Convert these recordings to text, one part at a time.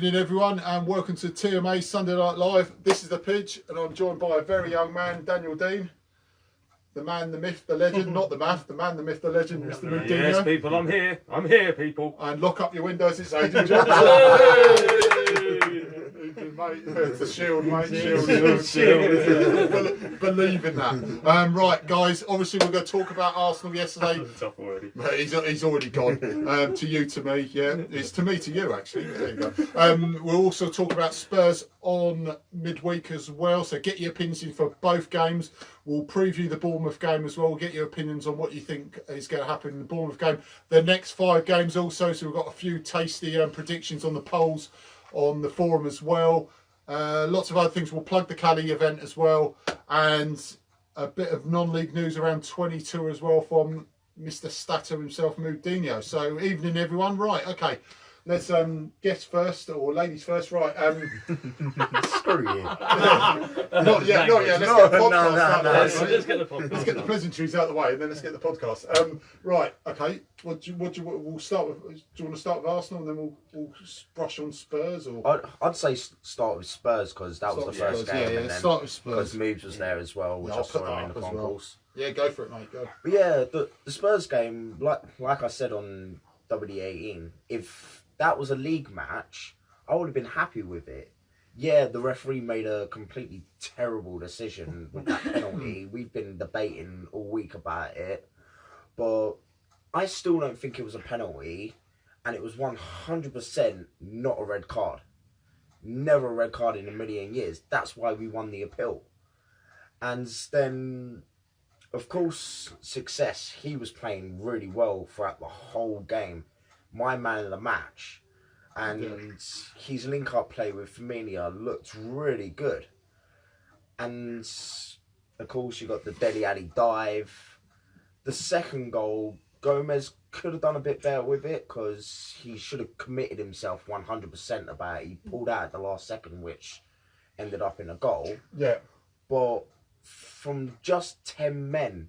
Evening everyone and welcome to TMA Sunday Night Live. This is the Pidge and I'm joined by a very young man, Daniel Dean. The man, the myth, the legend, not the math, the man, the myth, the legend, Mr. Deano. Yes, people, I'm here, people. And lock up your windows, it's Aidan Johnson. Mate, it's the shield, mate. Shield. Believe in that. Right, guys. Obviously, we're going to talk about Arsenal yesterday. Tough already. He's already gone. To you, to me. Yeah, it's to me, to you. Actually, there you go. We'll also talk about Spurs on midweek as well. So get your opinions in for both games. We'll preview the Bournemouth game as well. We'll get your opinions on what you think is going to happen in the Bournemouth game. The next 5 games also. So we've got a few tasty predictions on the polls on the forum as well. Lots of other things. We'll plug the Cali event as well, and a bit of non-league news around 22 as well from Mr. Statter himself, Deano. So evening everyone. Right, okay, let's guests first or ladies first. Right, screw you. Not yet. Let's get the podcast. Let's get the pleasantries out of the way, and then let's get the podcast. Right, okay. We'll start with. Do you want to start with Arsenal, and then we'll brush on Spurs? Or I'd say start with Spurs because that was the first game. Yeah, and then start with Spurs. Because Moobs was there as well, which I saw him in the concourse. Yeah, go for it, mate. Go. But yeah, the Spurs game, like I said on WD18, if that was a league match, I would have been happy with it. Yeah, the referee made a completely terrible decision with that penalty. We've been debating all week about it, but I still don't think it was a penalty, and it was 100% not a red card. Never a red card in a million years. That's why we won the appeal. And then, of course, Success. He was playing really well throughout the whole game. My man of the match. And his link-up play with Firmino looked really good. And, of course, you got the Dele Alli dive. The second goal, Gomez could have done a bit better with it because he should have committed himself 100% about it. He pulled out at the last second, which ended up in a goal. Yeah. But from just 10 men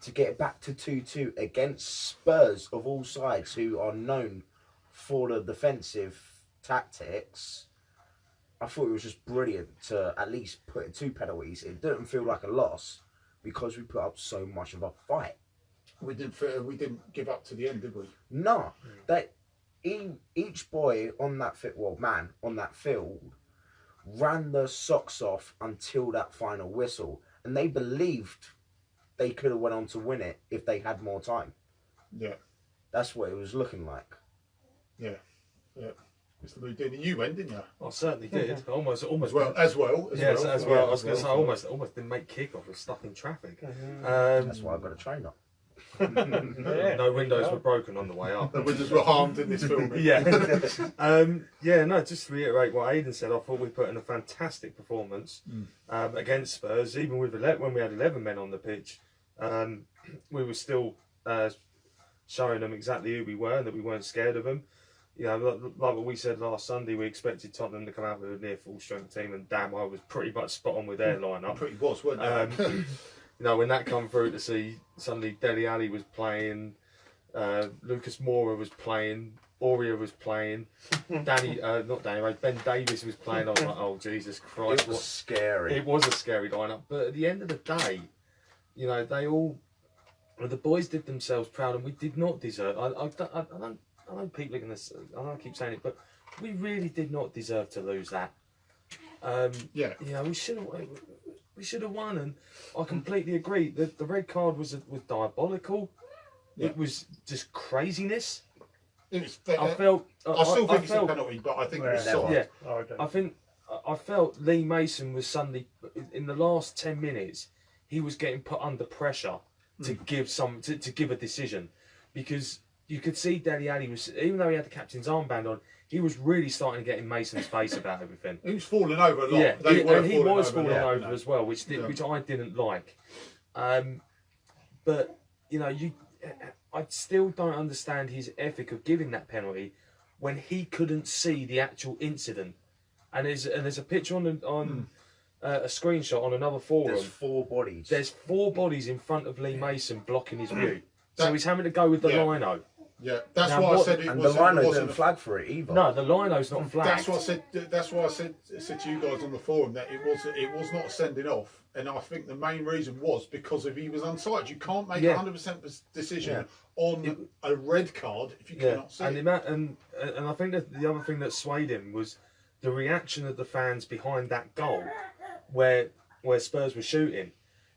to get back to 2-2 against Spurs of all sides who are known for the defensive tactics, I thought it was just brilliant to at least put in 2 penalties. It didn't feel like a loss because we put up so much of a fight. We didn't give up to the end, did we? No, each boy on that man on that field ran their socks off until that final whistle, and they believed they could have went on to win it if they had more time. Yeah, that's what it was looking like. Yeah. Mr. Deano, you went, didn't you? I certainly did. Almost. As well. I was going to say, I almost didn't make kick-off. I was stuck in traffic. That's why I've got a train up. No windows were broken on the way up. The windows were harmed in this film. Just to reiterate what Aidan said, I thought we put in a fantastic performance against Spurs. Even with when we had 11 men on the pitch, we were still showing them exactly who we were and that we weren't scared of them. You know, like what we said last Sunday, we expected Tottenham to come out with a near full strength team, and damn, I was pretty much spot on with their lineup. Pretty was, wasn't it? You know, when that come through to see suddenly Dele Alli was playing, Lucas Moura was playing, Aurier was playing, Ben Davies was playing. I was like, oh Jesus Christ, it was scary. It was a scary lineup, but at the end of the day, you know, the boys did themselves proud, and we did not deserve. I know people are going to. I know I keep saying it, but we really did not deserve to lose that. You know, we should have won, and I completely agree. The red card was diabolical. Yeah. It was just craziness. It was. I still think it's a penalty, but I think it was soft. Yeah, I felt Lee Mason was suddenly in the last 10 minutes. He was getting put under pressure to give a decision, because you could see Dele Alli was, even though he had the captain's armband on, he was really starting to get in Mason's face about everything. He was falling over a lot. Yeah, and he was falling over as well, which I didn't like. But you know, I still don't understand his ethic of giving that penalty when he couldn't see the actual incident. And there's a picture on a screenshot on another forum. There's 4 bodies. There's 4 bodies in front of Lee Mason blocking his view. So he's having to go with the lino. Yeah, that's Now, why I what- said it And was. the lino it wasn't didn't flag for it either. No, the lino's not flagged. That's what I said. That's why I said to you guys on the forum that it was not sending off, and I think the main reason was because if he was onside. You can't make a 100% decision on a red card if you cannot see. And I think that the other thing that swayed him was the reaction of the fans behind that goal, where Spurs were shooting.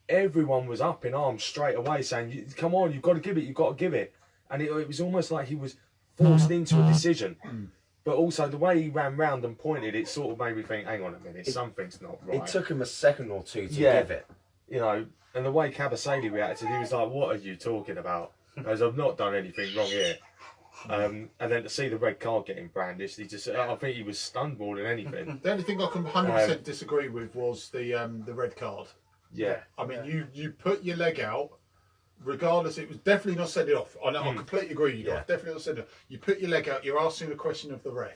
Everyone was up in arms straight away, saying, "Come on, you've got to give it, you've got to give it." And it was almost like he was forced into a decision. But also the way he ran round and pointed, it sort of made me think, hang on a minute, something's not right. It took him a second or two to give it. You know, and the way Kabasele reacted, he was like, what are you talking about? As I've not done anything wrong here. And then to see the red card getting brandished, I think he was stunned more than anything. The only thing I can 100% disagree with was the red card. Yeah. I mean, you put your leg out, regardless, it was definitely not sending off. I know, I completely agree with you guys, definitely not sending off. You put your leg out, you're asking a question of the ref.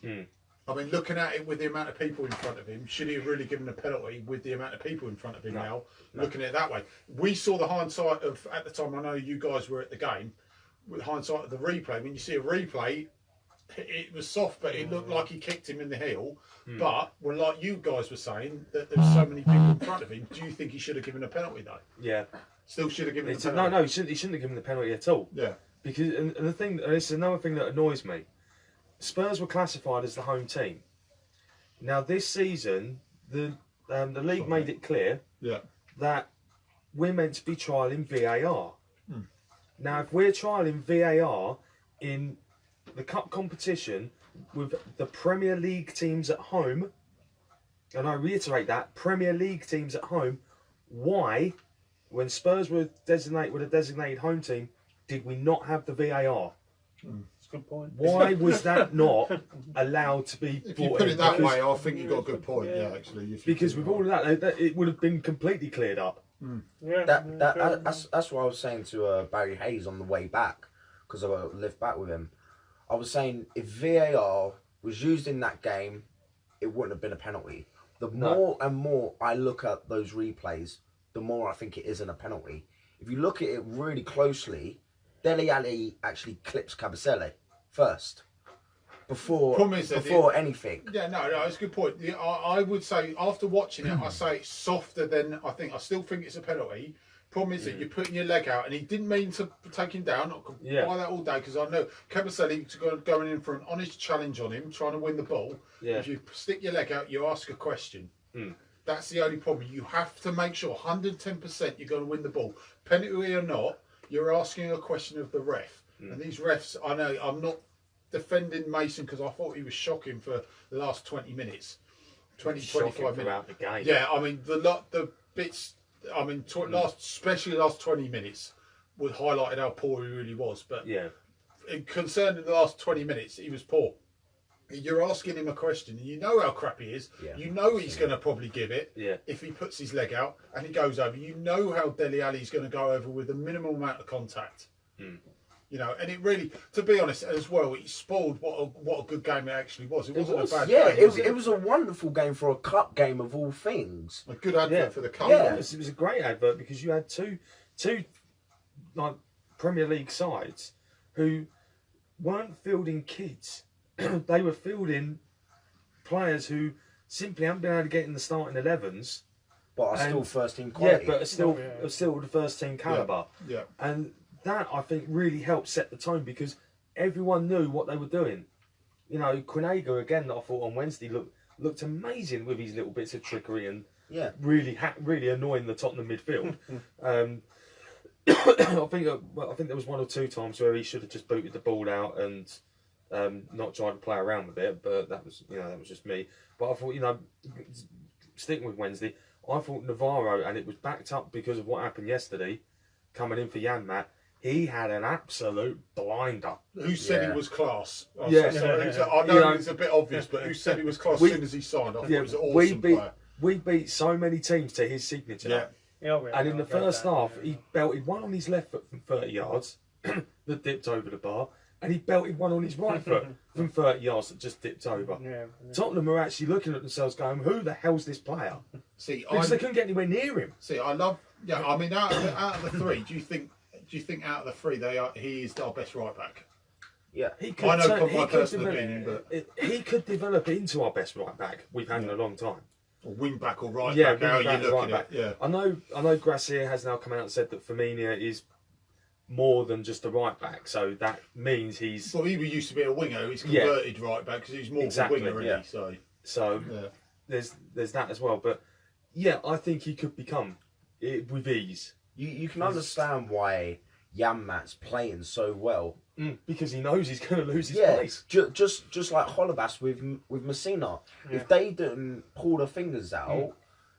I mean, looking at it with the amount of people in front of him, should he have really given a penalty with the amount of people in front of him now? Looking at it that way. We saw the hindsight of, at the time, I know you guys were at the game, with hindsight of the replay. When you see a replay, it was soft, but it looked like he kicked him in the heel. But, well, like you guys were saying, that there's so many people in front of him, do you think he should have given a penalty, though? Yeah. Still should have given a penalty? No, he shouldn't have given the penalty at all. Yeah. Because, and the thing, and it's another thing that annoys me. Spurs were classified as the home team. Now, this season, the league made it clear that we're meant to be trialling VAR. Now, if we're trialling VAR in the cup competition with the Premier League teams at home, and I reiterate that, Premier League teams at home, why, when Spurs were with a designated home team, did we not have the VAR? That's a good point. Why was that not allowed to be If you put it that way, I think you've got a good point, actually. Because with all of that, it would have been completely cleared up. That's what I was saying to Barry Hayes on the way back, because I lived back with him. I was saying if VAR was used in that game, it wouldn't have been a penalty. The more and more I look at those replays, the more I think it isn't a penalty. If you look at it really closely, Dele Alli actually clips Kabasele first. Before anything. Yeah, no, it's a good point. I would say, after watching it, I say it's softer than I think. I still think it's a penalty. Problem is that you're putting your leg out, and he didn't mean to take him down. I could buy that all day, because I know Kabasele going in for an honest challenge on him, trying to win the ball. If you stick your leg out, you ask a question. That's the only problem. You have to make sure 110% you're going to win the ball. Penalty or not, you're asking a question of the ref. And these refs, I know, I'm not defending Mason because I thought he was shocking for the last 20 minutes. 25 minutes. Throughout the game. Yeah, I mean, the bits, I mean, especially the last 20 minutes would highlighted how poor he really was. But concerning the last 20 minutes, he was poor. You're asking him a question, and you know how crap he is. You know he's going to probably give it if he puts his leg out and he goes over. You know how Dele Alli's going to go over with a minimal amount of contact. You know, and it really, to be honest, as well, it spoiled what a good game it actually was. It wasn't a bad game. It was a wonderful game for a cup game of all things. A good advert for the cup. Yeah, it was a great advert, because you had two like Premier League sides who weren't fielding kids. They were fielding players who simply haven't been able to get in the starting 11s, but are still first team quality. Yeah, but are still the first team calibre. Yeah. And that, I think, really helped set the tone, because everyone knew what they were doing. You know, Quinega, again, that I thought on Wednesday looked amazing with his little bits of trickery and really annoying the Tottenham midfield. I think there was one or two times where he should have just booted the ball out and not tried to play around with it, but that was just me. But I thought, sticking with Wednesday, I thought Navarro, and it was backed up because of what happened yesterday, coming in for Janmat, he had an absolute blinder. Who said he was class? I I know it's a bit obvious, but who said he was class as soon as he signed? I thought he was an awesome player. We beat so many teams to his signature. And in the first half, he belted one on his left foot from 30 yards that dipped over the bar, and he belted one on his right foot from 30 yards that just dipped over. Tottenham are actually looking at themselves going, who the hell's this player? Because they couldn't get anywhere near him. I love, I mean, out of the three, do do you think out of the three, he is our best right back? Yeah. I know from my personal opinion, but he could develop into our best right back we've had in a long time. Or wing back or right back, how you look at it. Yeah. I know Gracia has now come out and said that Firmino is more than just a right back, so that means he's... Well, he used to be a winger, he's converted right back because he's more of a winger, really. So there's that as well, but yeah, I think he could become it with ease. You can understand why Janmaat's playing so well. Because he knows he's going to lose his place. Just like Holebas with Messina. Yeah. If they didn't pull their fingers out,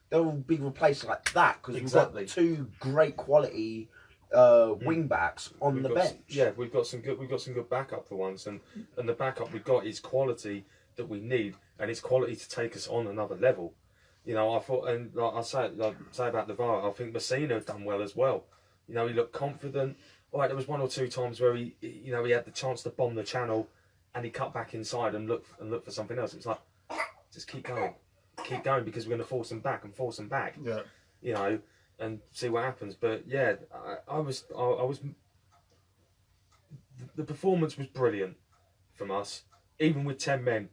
they'll be replaced like that because we've got two great quality wing backs on the bench. Yeah, we've got some good backup for once, and the backup we've got is quality that we need, and it's quality to take us on another level. You know, I thought, and like I say about Navarro, I think Messina done well as well. You know, he looked confident. All right, there was one or two times where he had the chance to bomb the channel, and he cut back inside and looked for something else. It's like, just keep going, because we're going to force them back. Yeah. You know, and see what happens. But yeah, I was. The performance was brilliant from us, even with 10 men,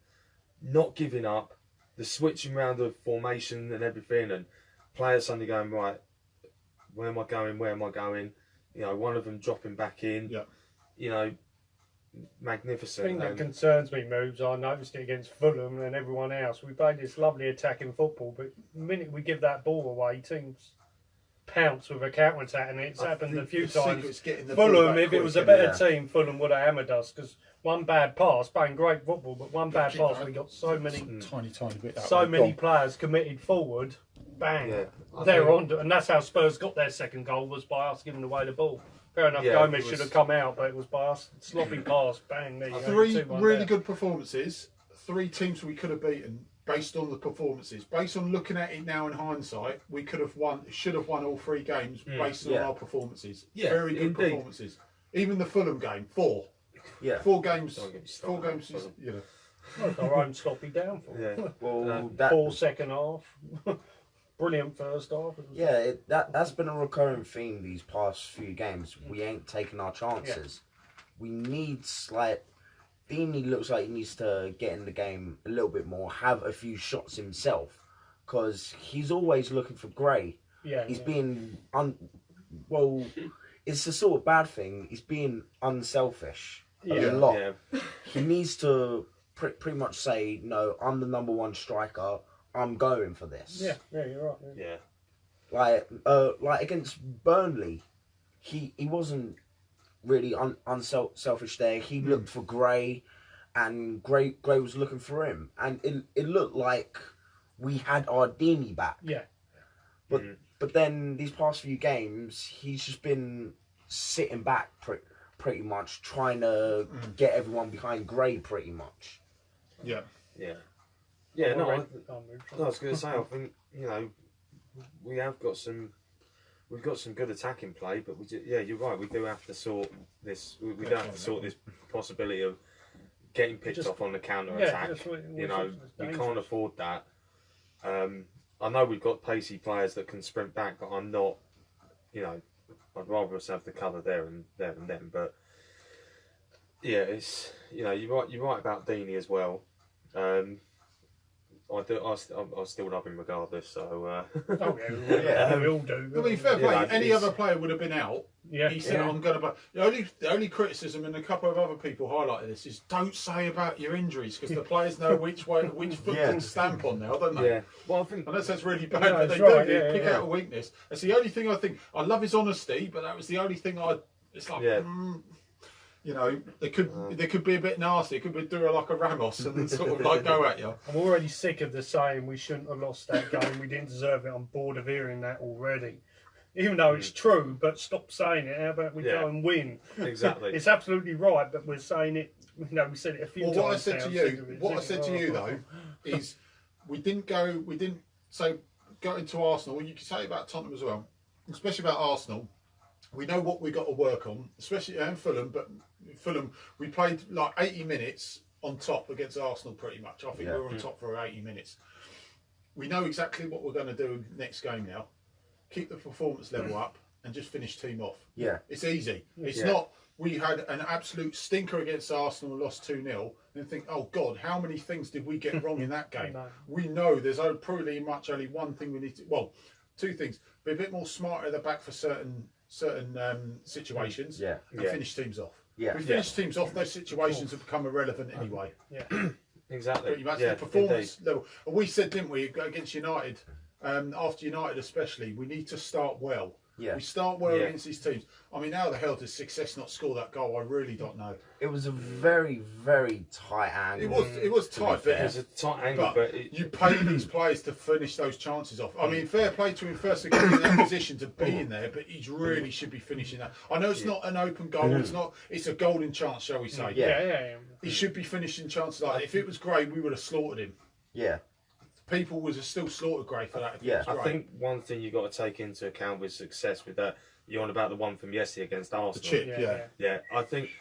not giving up, the switching around of formation and everything, and players suddenly going, right, where am I going? You know, one of them dropping back in. Yeah. You know, magnificent. The thing that concerns me, Moobs, I noticed it against Fulham and everyone else. We played this lovely attacking football, but the minute we give that ball away, teams pounce with a counter attack, and it's happened a few times. Fulham, if it was a better team, Fulham would have hammered us because one bad pass, playing great football, but one bad pass, we got so many tiny bit. So many players committed forward. Bang, they're on, and that's how Spurs got their second goal, was by us giving away the ball. Fair enough, Gomez should have come out, but it was by us. Sloppy pass, bang. There you go. Three really good performances. 3 teams we could have beaten based on the performances. Based on looking at it now in hindsight, we should have won all 3 games based on our performances. Yeah, very good performances. Even the Fulham game, 4. Yeah, 4 games. 4 games. You know, well, it's our own sloppy downfall. Yeah. Well, poor second half. Brilliant first half. Yeah, that's been a recurring theme these past few games. We ain't taking our chances. We need Deeney looks like he needs to get in the game a little bit more, have a few shots himself, because he's always looking for Gray. Yeah, he's being well. It's a sort of bad thing. He's being unselfish a lot. Yeah. He needs to pretty much say, no, I'm the number 1 striker. I'm going for this. Yeah, you're right. Yeah. Like against Burnley, he wasn't really unselfish there. He looked for Gray, and Gray was looking for him, and it looked like we had our Deeney back. Yeah. But then these past few games, he's just been sitting back pretty much, trying to get everyone behind Gray pretty much. Yeah. Yeah. Yeah, no, I was going to say, I think, you know, we've got some good attacking play, but you're right, we do have to sort this. We do have to sort this possibility of getting picked off on the counter attack. You know, we can't afford that. I know we've got pacey players that can sprint back, but I'm not. You know, I'd rather us have the cover there and then. But yeah, it's, you know, you're right about Deeney as well. I still love him regardless. So. We all do. I mean, fair play. Any other player would have been out. Yeah. He said, "I'm going to." The only criticism, and a couple of other people highlighted this, is don't say about your injuries, because the players know which foot to stamp on now, don't they? Yeah. Well, I think I know that's really bad, but they do. Pick out a weakness. That's the only thing I think. I love his honesty, but that was the only thing It's like. You know, they could be a bit nasty. It could be doing like a Ramos and then sort of like go at you. I'm already sick of the saying we shouldn't have lost that game. We didn't deserve it. I'm bored of hearing that already. Even though it's true, but stop saying it. How about we go and win? Exactly. It's absolutely right, but we're saying it. You know, we said it a few times. What I said to you, though, is we didn't go into Arsenal. You can say about Tottenham as well, especially about Arsenal. We know what we got to work on, especially Fulham. But Fulham, we played like 80 minutes on top against Arsenal pretty much. I think we were on top for 80 minutes. We know exactly what we're going to do next game now. Keep the performance level up and just finish team off. Yeah. It's easy. It's Yeah. not, we had an absolute stinker against Arsenal and lost 2-0, and think, oh God, how many things did we get wrong in that game? No. We know there's pretty much only one thing we need to, well, two things. Be a bit more smarter at the back for certain situations, Yeah. and Yeah. finish teams off. Yeah. If we finish teams off, those situations have become irrelevant anyway. Yeah. Exactly. Pretty much Yeah, the performance level. And we said, didn't we, against United, after United especially, we need to start well. Yeah. We start well Yeah. against these teams. I mean, how the hell does Success not score that goal? I really don't know. It was a very, very tight angle. It was tight, fair. It was a tight angle, but but it, you pay these players to finish those chances off. I mean, fair play to him first to get in that position to be in there, but he really should be finishing that. I know it's not an open goal. It's a golden chance, shall we say? Yeah. He should be finishing chances like that. If it was Gray, we would have slaughtered him. Yeah. People would have still slaughtered Gray for that. If Yeah. it was I Gray. think one thing you've got to take into account with Success with that, you're on about the one from yesterday against Arsenal. the chip, yeah. Yeah, I think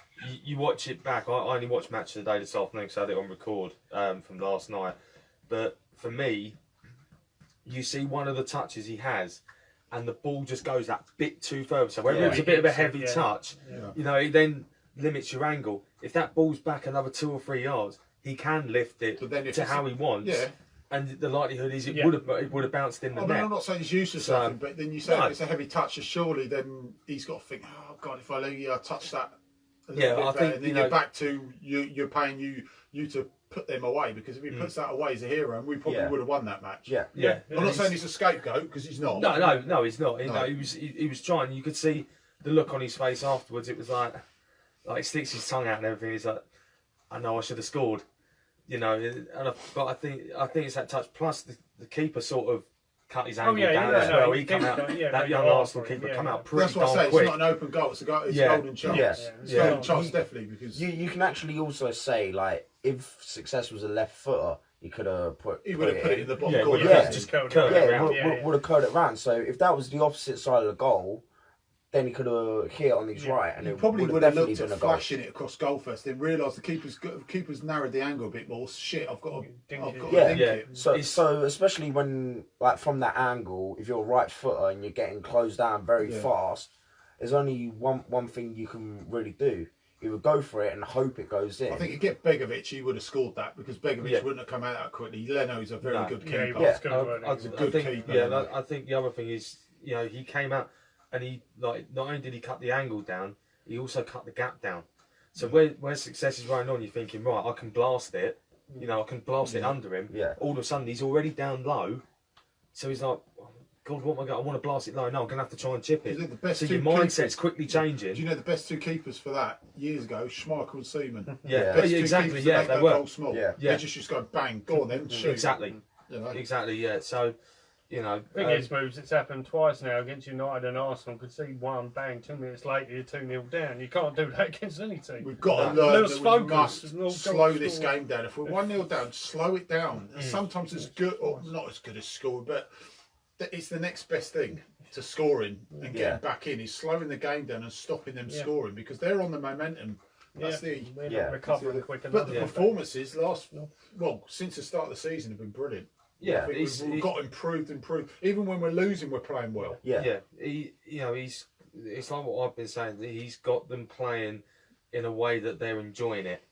you watch it back. I only watched Match of the Day this afternoon because I had it on record from last night. But for me, you see one of the touches he has, and the ball just goes that bit too further. So whether Yeah. it was a bit of a It hits it, heavy yeah. touch, Yeah. you know, it then limits your angle. If that ball's back another 2 or 3 yards, he can lift it But then if to it's- how he wants. Yeah. And the likelihood is it Yeah. would have bounced in the I mean, net. I'm not saying he's useless, So, nothing, but then you say no. if it's a heavy touch, surely then he's got to think, oh God, if I touch that a little Yeah, bit I better, think, and then you you're know- back to you're paying you to put them away, because if he puts that away as a hero, and we probably Yeah. would have won that match. Yeah. Yeah, I'm not saying he's a scapegoat, because he's not. No, he's not. No. He was trying. You could see the look on his face afterwards. It was like he sticks his tongue out and everything. He's like, I know I should have scored, you know. But I think it's that touch. Plus the keeper sort of cut his angle down as well. He come out. That young Arsenal keeper come out pretty That's what I say. darn It's quick. not an open goal. It's a Yeah. golden chance. Yeah. It's Yeah. a golden chance, definitely, because You can actually also say, like, if Success was a left footer, he could have put he would have put it in the bottom Yeah, corner. well, Yeah. just Curled curl it it yeah, around. would have curled it round. So if that was the opposite side of the goal, then he could have hit it on his right, and He it probably would would have have definitely looked at been a goal. flashing it across goal first, then realised the keeper's narrowed the angle a bit more. Shit, I've got to Dink it. Yeah. dink Yeah. it. So especially when, like, from that angle, if you're a right footer and you're getting closed down very Yeah. fast, there's only one thing you can really do. Either go for it and hope it goes in. I think you get Begovic, he would have scored that, because Begovic Yeah. wouldn't have come out that quickly. Leno's a very No. good Yeah, he keeper. was Yeah. good, I, wasn't he? I, He's a I good think, keeper, yeah, isn't and I think the other thing is, you know, he came out and he, like, not only did he cut the angle down, he also cut the gap down. So where Success is running on, you're thinking, right, I can blast it, you know, I can blast it under him. Yeah. All of a sudden, he's already down low, so he's like, God, what am I going? I want to blast it low. No, I'm going to have to try and chip You it. think the best So two your mindset's keepers- quickly changing. Do you know the best two keepers for that years ago? Schmeichel and Seaman. Yeah, Best two exactly. keepers to Yeah, make they that were. goal small. Yeah. Yeah. They just go bang, go on then, shoot. Exactly. You know? Exactly. Yeah. So, you know, Biggest moves, it's happened twice now against United and Arsenal. Could see one, bang, 2 minutes later, you're 2-0 down. You can't do that against any team. We've got to No. learn Lose that we focus. must There's no slow goal this scored. game down. If we're 1-0 down, slow it down. Sometimes it's good, or not as good as scoring, but it's the next best thing to scoring and getting Yeah. back in, is slowing the game down and stopping them Yeah. scoring, because they're on the momentum. That's Yeah. the... We're Yeah. not recovering quick enough. But the Yeah. performances since the start of the season have been brilliant. yeah, I think we've got improved. Even when we're losing, we're playing well. Yeah. yeah. It's like what I've been saying. He's got them playing in a way that they're enjoying it.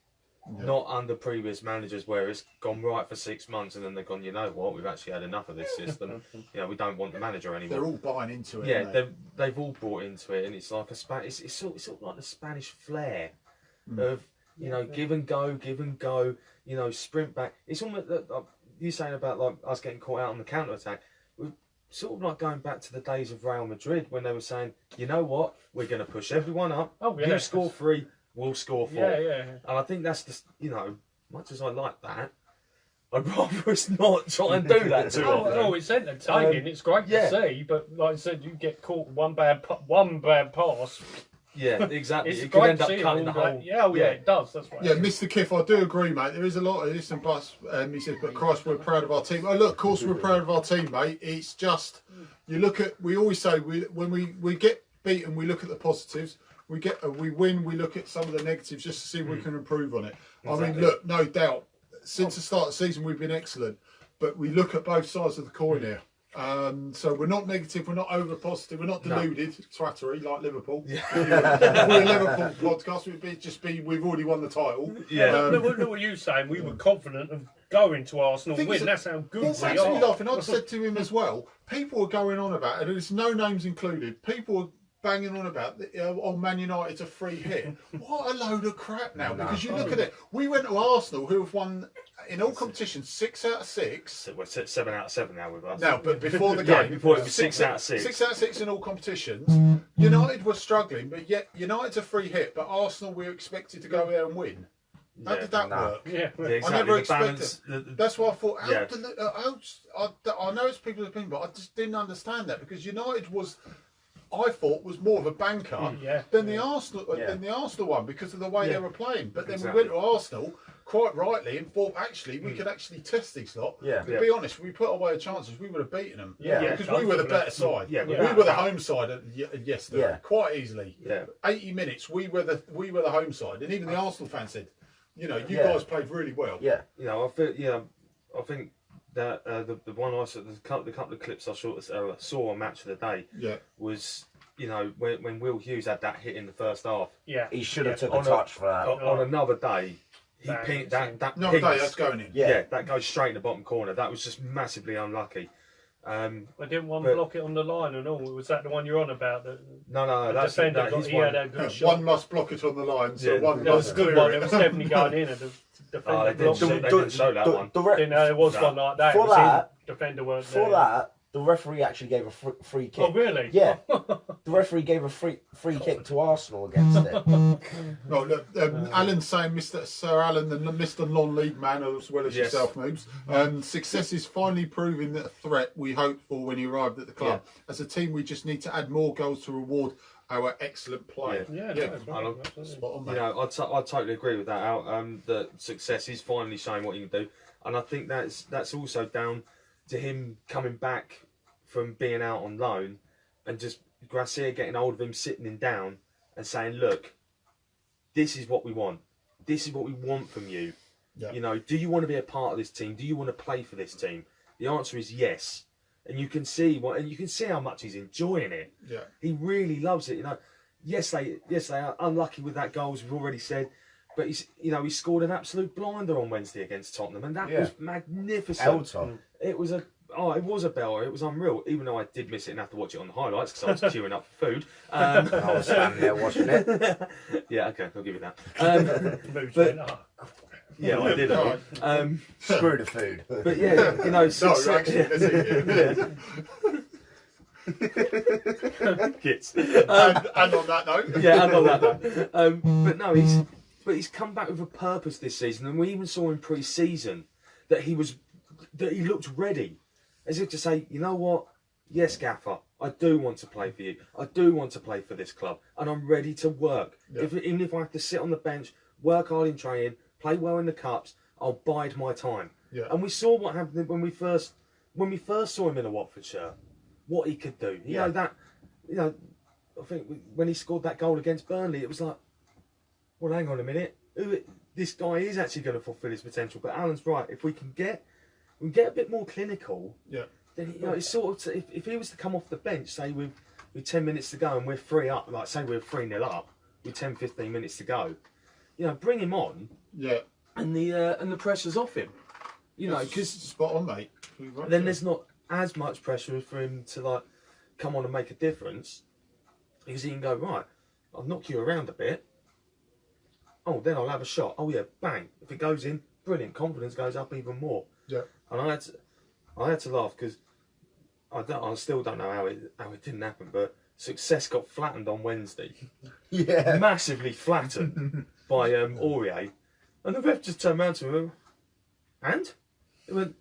Not under previous managers where it's gone right for 6 months and then they've gone, you know what, we've actually had enough of this system. You know, we don't want the manager anymore. They're all buying into it. Yeah, aren't they? they've all bought into it, and it's like it's sort of like the Spanish flair of, you know, give and go, you know, sprint back. It's almost you saying about like us getting caught out on the counter attack. We're sort of like going back to the days of Real Madrid when they were saying, you know what, we're going to push everyone up. Oh, yeah. You score 3, we'll score 4. Yeah. And I think that's the, you know, much as I like that, I'd rather us not try and do that too often. Oh, it's entertaining. It's great yeah. to see, but like I said, you get caught one bad pass. Yeah, exactly. It's It could great end to up see cutting the it all, whole. but yeah, it does. That's right. Yeah, Mr. Kiff, I do agree, mate. There is a lot of this and buts. He says, but Christ, we're proud of our team. Oh, look, of course we're proud of our team, mate. It's just, you look at, we always say, when we get beaten, we look at the positives. We win, we look at some of the negatives just to see if we can improve on it. Exactly. I mean, look, no doubt, since the start of the season, we've been excellent. But we look at both sides of the coin here. So we're not negative, we're not over positive, we're not deluded, twattery like Liverpool. Yeah. We're a Liverpool podcast. We've already won the title. Yeah. Look what you're saying. We were confident of going to Arsenal win. That's how good What's we actually are. laughing, I've said to him as well, people are going on about, and there's no names included, people are banging on about on Man United's a free hit. What a load of crap now, because you look at it, we went to Arsenal, who have won in all competitions 6 out of 6. So we're 7 out of 7 now with us. No, but before the game, before it was 6 out of 6. 6 out of 6 in all competitions. United were struggling, but yet United's a free hit, but Arsenal we were expected to go there and win. How did that work? Yeah. Yeah, exactly. I never The expected. balance, That's why I thought. Yeah. I know it's people's opinion, but I just didn't understand that because United was, I thought, was more of a banker than the Arsenal one because of the way they were playing. But then we went to Arsenal quite rightly and thought actually we could actually test these lot. Yeah. To be honest, we put away the chances, we would have beaten them. Yeah. Because we were the better side. Yeah, we were the home side yesterday, quite easily. Yeah. 80 minutes, we were the home side, and even the Arsenal fans said, you know, you guys played really well. Yeah. You know, I think that the one I saw, the couple of clips I saw on Match of the Day was, you know, when Will Hughes had that hit in the first half. Yeah. He should have took a touch for that. On another day, he pinged that Another day, pings- that's going in. Yeah, that goes straight in the bottom corner. That was just massively unlucky. I didn't one block it on the line and all. Was that the one you're on about? No, The that's defender he's he had a good shot. One must block it on the line, so one That was must a good clear one. it. It was definitely going in, and the defender blocked they it. didn't show that one. Didn't know there was one like that. For It was that- in, defender weren't For there. that, the referee actually gave a free kick. Oh really? Yeah. The referee gave a free kick to Arsenal against it. No, look, Alan's saying, Sir Alan, the Mr. Non-League man, as well as yourself, Moobs. Success is finally proving that a threat we hoped for when he arrived at the club. As a team, we just need to add more goals to reward our excellent play. Yeah, that's right. Absolutely. Spot on, mate. You know, I totally agree with that. Al. That success is finally showing what he can do, and I think that's also down to him coming back from being out on loan, and just Gracia getting hold of him, sitting him down, and saying, "Look, this is what we want. This is what we want from you. Yeah. You know, do you want to be a part of this team? Do you want to play for this team?" The answer is yes. And you can see how much he's enjoying it. Yeah. He really loves it. You know, yes they are unlucky with that goal, as we've already said, but he scored an absolute blinder on Wednesday against Tottenham, and that was magnificent. Elton. It was a belter. It was unreal. Even though I did miss it and have to watch it on the highlights because I was queuing up for food. I was standing there watching it. Yeah, okay, I'll give you that. Moves but- went, Yeah, I did. Screw the food. But yeah, you know, No, actually, let's eat it. kids. And on that note, Yeah, I know that. But no, he's come back with a purpose this season, and we even saw in pre-season that he looked ready, as if to say, you know what? Yes, Gaffer, I do want to play for you. I do want to play for this club, and I'm ready to work. Yeah. Even if I have to sit on the bench, work hard in training, play well in the cups, I'll bide my time. Yeah. And we saw what happened when we first saw him in a Watford shirt, what he could do. You know, I think when he scored that goal against Burnley, it was like, well, hang on a minute, this guy is actually going to fulfil his potential. But Alan's right. If we can get a bit more clinical, then it's sort of if he was to come off the bench, say with 10 minutes to go and we're 3 up, like say we're 3-0 up with 10-15 minutes to go, you know, bring him on. yeah, And the pressure's off him, you know, because spot on, mate. then there's not as much pressure for him to like come on and make a difference, because he can go, right, I'll knock you around a bit. Oh, then I'll have a shot. Oh yeah, bang! If it goes in, brilliant. Confidence goes up even more. Yeah. And I had to laugh because I still don't know how it didn't happen, but success got flattened on Wednesday. Yeah. Massively flattened by Aurier. And the ref just turned around to him and he went,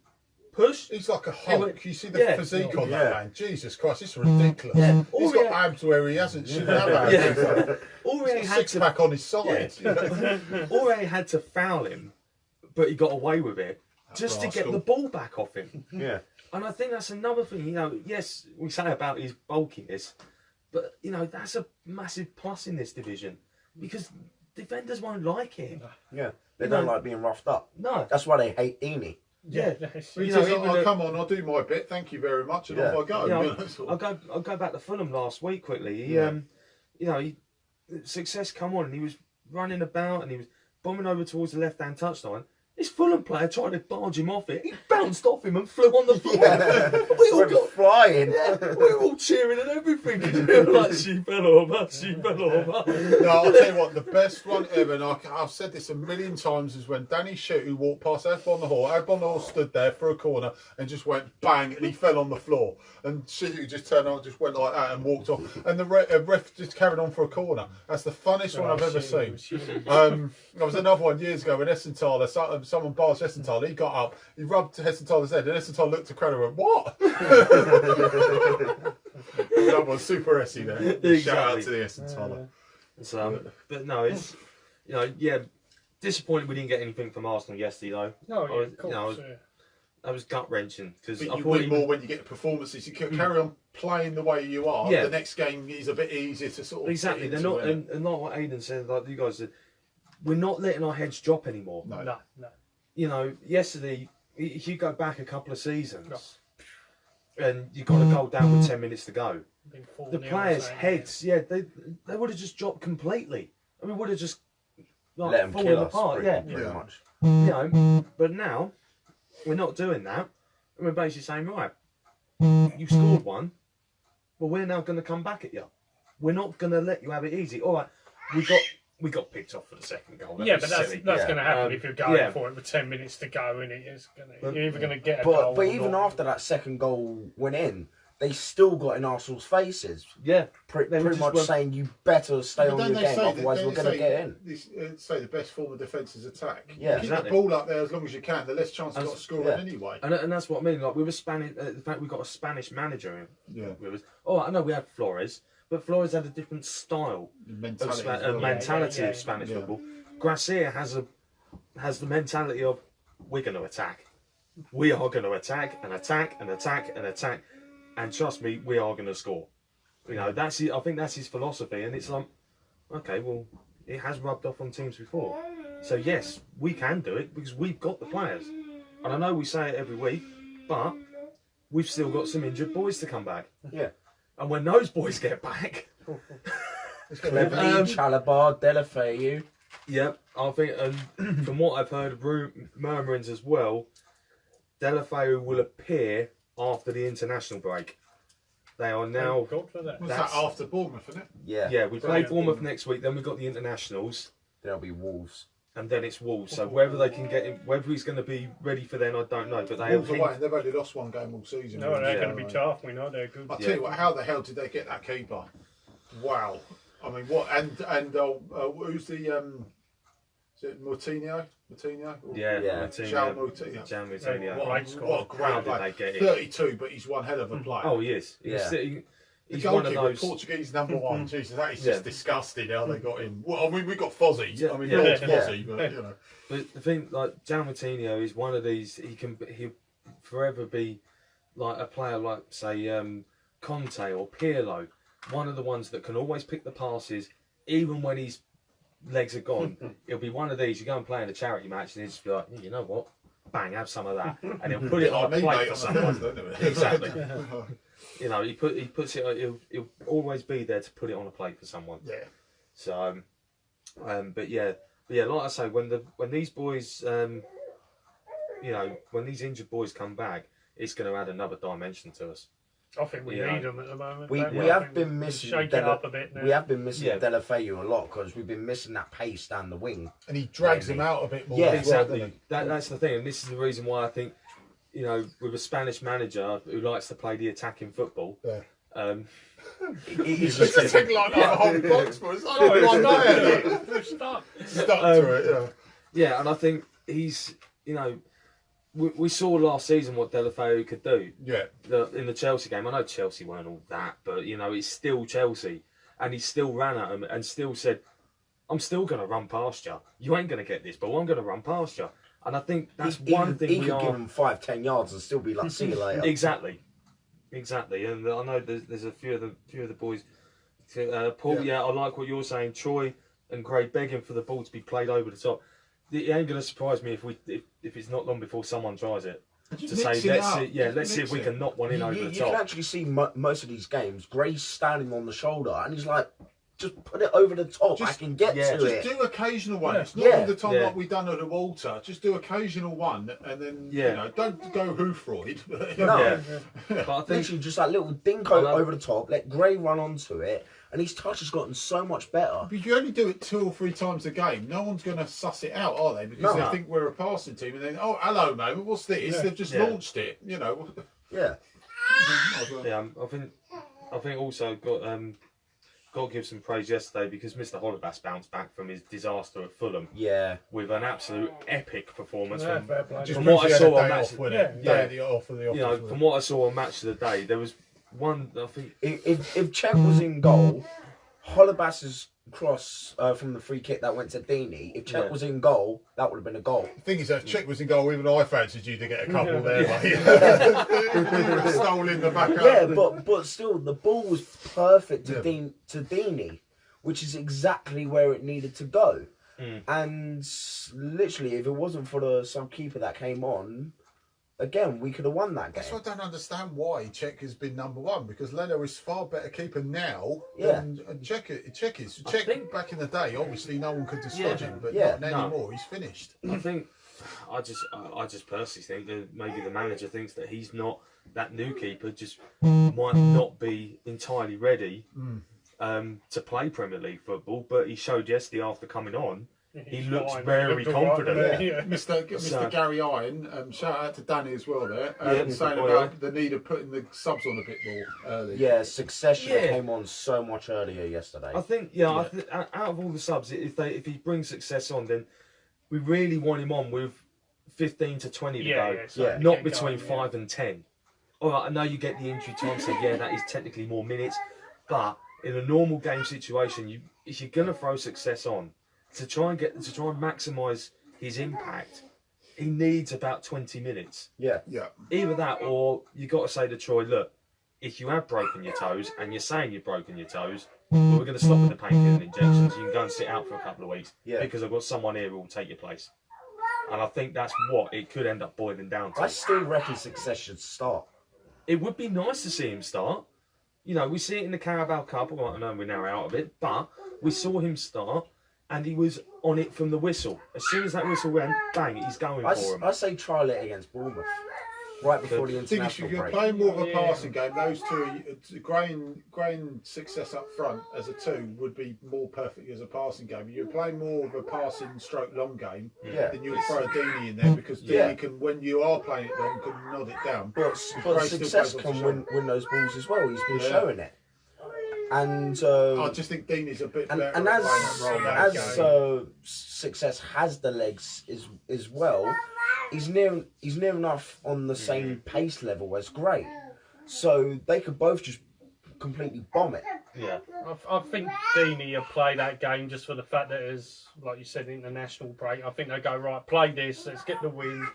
push. He's like a Hulk. You see the Yeah. physique on Yeah. that man. Jesus Christ, it's ridiculous. Yeah. He's got abs where he hasn't. Shouldn't have abs. Yeah. He's Aurier got had six to pack on his side. Aurier had to foul him, but he got away with it just to get rascal. the ball back off him. Yeah. And I think that's another thing, you know, yes, we say about his bulkiness, but, you know, that's a massive plus in this division because defenders won't like him. Yeah. They You don't know- like being roughed up. No. That's why they hate Deeney. Yeah. He You says, know, "Oh, come on, I'll do my bit. Thank you very much," and off I go. You know, You know, sort of. I'll go back to Fulham last week quickly. He, Yeah. you know, success come on, and he was running about, and he was bombing over towards the left-hand touchline. This Fulham player tried to barge him off it. He bounced off him and flew on the floor. We all got flying. Yeah, we were all cheering and everything. Like, she fell over, she fell over. No, I'll tell you what, the best one ever, and I've said this a million times, is when Danny Shutu walked past Adbon the Hall. Adbon the Hall stood there for a corner and just went bang, and he fell on the floor. And Shutu just turned on, just went like that and walked off. And the ref just carried on for a corner. That's the funniest one I've ever seen. There was another one years ago when Essenthaler, someone barged Essenthaler, he got up, he rubbed Essenthaler's head, and Essenthaler looked to Crowder and went, "What?" That was super Essie there. Exactly. Shout out to the Essenthaler. So, but no, it's, you know, yeah, disappointed we didn't get anything from Arsenal yesterday though. No, yeah, of course, you know, that was gut wrenching because But I you thought win more when you get the performances. You can carry on playing the way you are. Yeah. The next game is a bit easier to sort of exactly. get They're into not, it. and like what Aidan said, like you guys said, we're not letting our heads drop anymore. No. You know, yesterday, if you go back a couple of seasons, and you got a goal down with 10 minutes to go, the players' heads, they would have just dropped completely. I mean, would have just like, Let them fallen kill us, apart. pretty much. You know, but now we're not doing that. We're basically saying, right, you scored one, but we're now going to come back at you. We're not going to let you have it easy. All right, we got picked off for the second goal. But that's going to happen if you're going for it with 10 minutes to go, and you're either going to get a goal. But even after that second goal went in, they still got in Arsenal's faces. Yeah, pretty much saying you better stay on your game, otherwise we're going to get in. Say the best form of defence is attack. Yeah, keep the ball up there as long as you can. The less chance you've got of scoring anyway. And that's what I mean. Like with a Spanish, the fact we got a Spanish manager. With us. Oh, I know we had Flores, but Flores had a different style mentality of Spanish football. Gracia has the mentality of we're going to attack. We are going to attack and attack and attack and attack. And trust me, we are going to score. You know, I think that's his philosophy. And it's like, okay, well, it has rubbed off on teams before. So yes, we can do it because we've got the players. And I know we say it every week, but we've still got some injured boys to come back. Yeah. And when those boys get back, Cleverly, Chalabar, Delafeu. Yep, I think, and from what I've heard, murmurings as well, Delafeu will appear after the international break. They are now. What's that after Bournemouth, isn't it? Yeah. Yeah, we play Bournemouth next week. Then we've got the internationals. Then it'll be Wolves. And then it's Wolves. So whether they can get him, whether he's going to be ready for then, I don't know. But Wolves away, they've only lost one game all season. No, they're going to be tough. We know they're good. I'll tell you what. How the hell did they get that keeper? Wow. I mean, what? And who's the? Is it Moutinho? Yeah. João Moutinho. João Moutinho. What a great player. 32, but he's one hell of a player. Oh, he is. He's one of those Portuguese number one. Jesus, that is just disgusting how they got him. Well, I mean, we got Fozzie. I mean, Fozzie, but you know. But the thing, like João Moutinho is one of these. He'll forever be like a player like say Conte or Pirlo, one of the ones that can always pick the passes, even when his legs are gone. He'll be one of these. You go and play in a charity match, and he'll just be like, you know what? Bang, have some of that, and he'll put it on a plate for someone. Exactly. You know, he puts it. He'll always be there to put it on a plate for someone. Yeah. So, but yeah, like I say, when these boys, you know, when these injured boys come back, it's going to add another dimension to us. I think we need them at the moment. We have been missing. Shake it up a bit now. We have been missing Delafeu a lot because we've been missing that pace down the wing. And he drags them out a bit more. Yeah, exactly. That's the thing, and this is the reason why I think, you know, with a Spanish manager who likes to play the attacking football. Yeah. He's just taking like a whole box, but it's only one day. Stuck to it. Yeah, and I think he's, you know. We saw last season what Delafeu could do. Yeah. In the Chelsea game. I know Chelsea weren't all that, but, you know, it's still Chelsea. And he still ran at him and still said, I'm still going to run past you. You ain't going to get this, but I'm going to run past you. And I think that's one thing he could give him 5-10 yards and still be like, see you later. Exactly. And I know there's a few of the boys. Paul, I like what you're saying. Troy and Craig begging for the ball to be played over the top. it ain't gonna surprise me if it's not long before someone tries it. To Just say, mix it let's up. see, yeah, Just let's see mix if we it. can knock one in over You the can top. actually see most of these games. Gray's standing on the shoulder, and he's like, just put it over the top. I can get to Just it. do occasional one. Yeah. It's not all the time Yeah. like we done at the Walter. Just do occasional one, and then Yeah. you know, don't go who Freud. No. Yeah. But I think Literally just that little dink over the top, let Gray run onto it, and his touch has gotten so much better. If you only do it 2 or 3 times a game, no one's going to suss it out, are they? Because No. they think we're a passing team, and then, oh, hello, mate, what's this? Yeah. They've just Yeah. launched it, you know. Yeah. yeah, I think also got to give some praise yesterday because Mr. Hollebass bounced back from his disaster at Fulham Yeah. with an absolute epic performance. Yeah, From, fair play. Just From proves what I he had saw a on day match- off, wasn't yeah, it? yeah. Day off of the office. you know, wasn't from it? what I saw on match of the day, there was one. I think If Czech was in goal, Hollebass's cross from the free kick that went to Deeney, if Czech Yeah. was in goal, that would have been a goal. The thing is, that Czech was in goal, even I fancied you to get a couple there, mate. Stole in the back up. Yeah, but still, the ball was perfect to Yeah. to Deeney, which is exactly where it needed to go. Mm. And literally, if it wasn't for the sub keeper that came on, again, we could have won that game. That's why I don't understand why Czech has been number 1, because Leno is far better keeper now Yeah. than Czech is. I Czech think- back in the day, obviously no one could dislodge Yeah. him, but Yeah. not No. anymore. He's finished. I think I just personally think that maybe the manager thinks that he's not that new keeper just might not be entirely ready to play Premier League football, but he showed yesterday after coming on. He looks fine. very Looked all right, confident. didn't he? Yeah. Mr. So- Gary Iron, shout out to Danny as well there, Yeah, saying boy, about the need of putting the subs on a bit more early. Yeah, Succession Yeah. came on so much earlier yesterday. I think, out of all the subs, if he brings Success on, then we really want him on with 15 to 20 to go, so Yeah. you not get between going, 5 and 10. All right, I know you get the injury time, so yeah, that is technically more minutes, but in a normal game situation, if you're gonna throw Success on to try and maximise his impact, he needs about 20 minutes. Yeah. Yeah. Either that, or you got to say to Troy, look, if you have broken your toes and you're saying you've broken your toes, well, we're going to stop with the painkiller injections. You can go and sit out for a couple of weeks Yeah. because I've got someone here who will take your place. And I think that's what it could end up boiling down to. I still reckon Success should start. It would be nice to see him start. You know, we see it in the Carabao Cup. Well, I know we're now out of it, but we saw him start, and he was on it from the whistle. As soon as that whistle went, bang, he's going for him. I say trial it against Bournemouth, right before the I think if international you're break. playing more of a Yeah. passing game, those two, Grain Success up front as a 2 would be more perfect as a passing game. You're playing more of a passing stroke long game, Yeah. then you'll throw Deeney in there because Deeney Yeah. can, when you are playing it long, can nod it down. But Gray still Success plays off can the win those balls as well. He's been Yeah. showing it. And I just think Deeney's a bit better. and at as playing that role now. as Success has the legs as well, he's near enough on the same pace level as Gray, so they could both just completely bomb it. Yeah. I think Deeney will play that game just for the fact that it's, like you said, international break. I think they go, right, play this, let's get the win,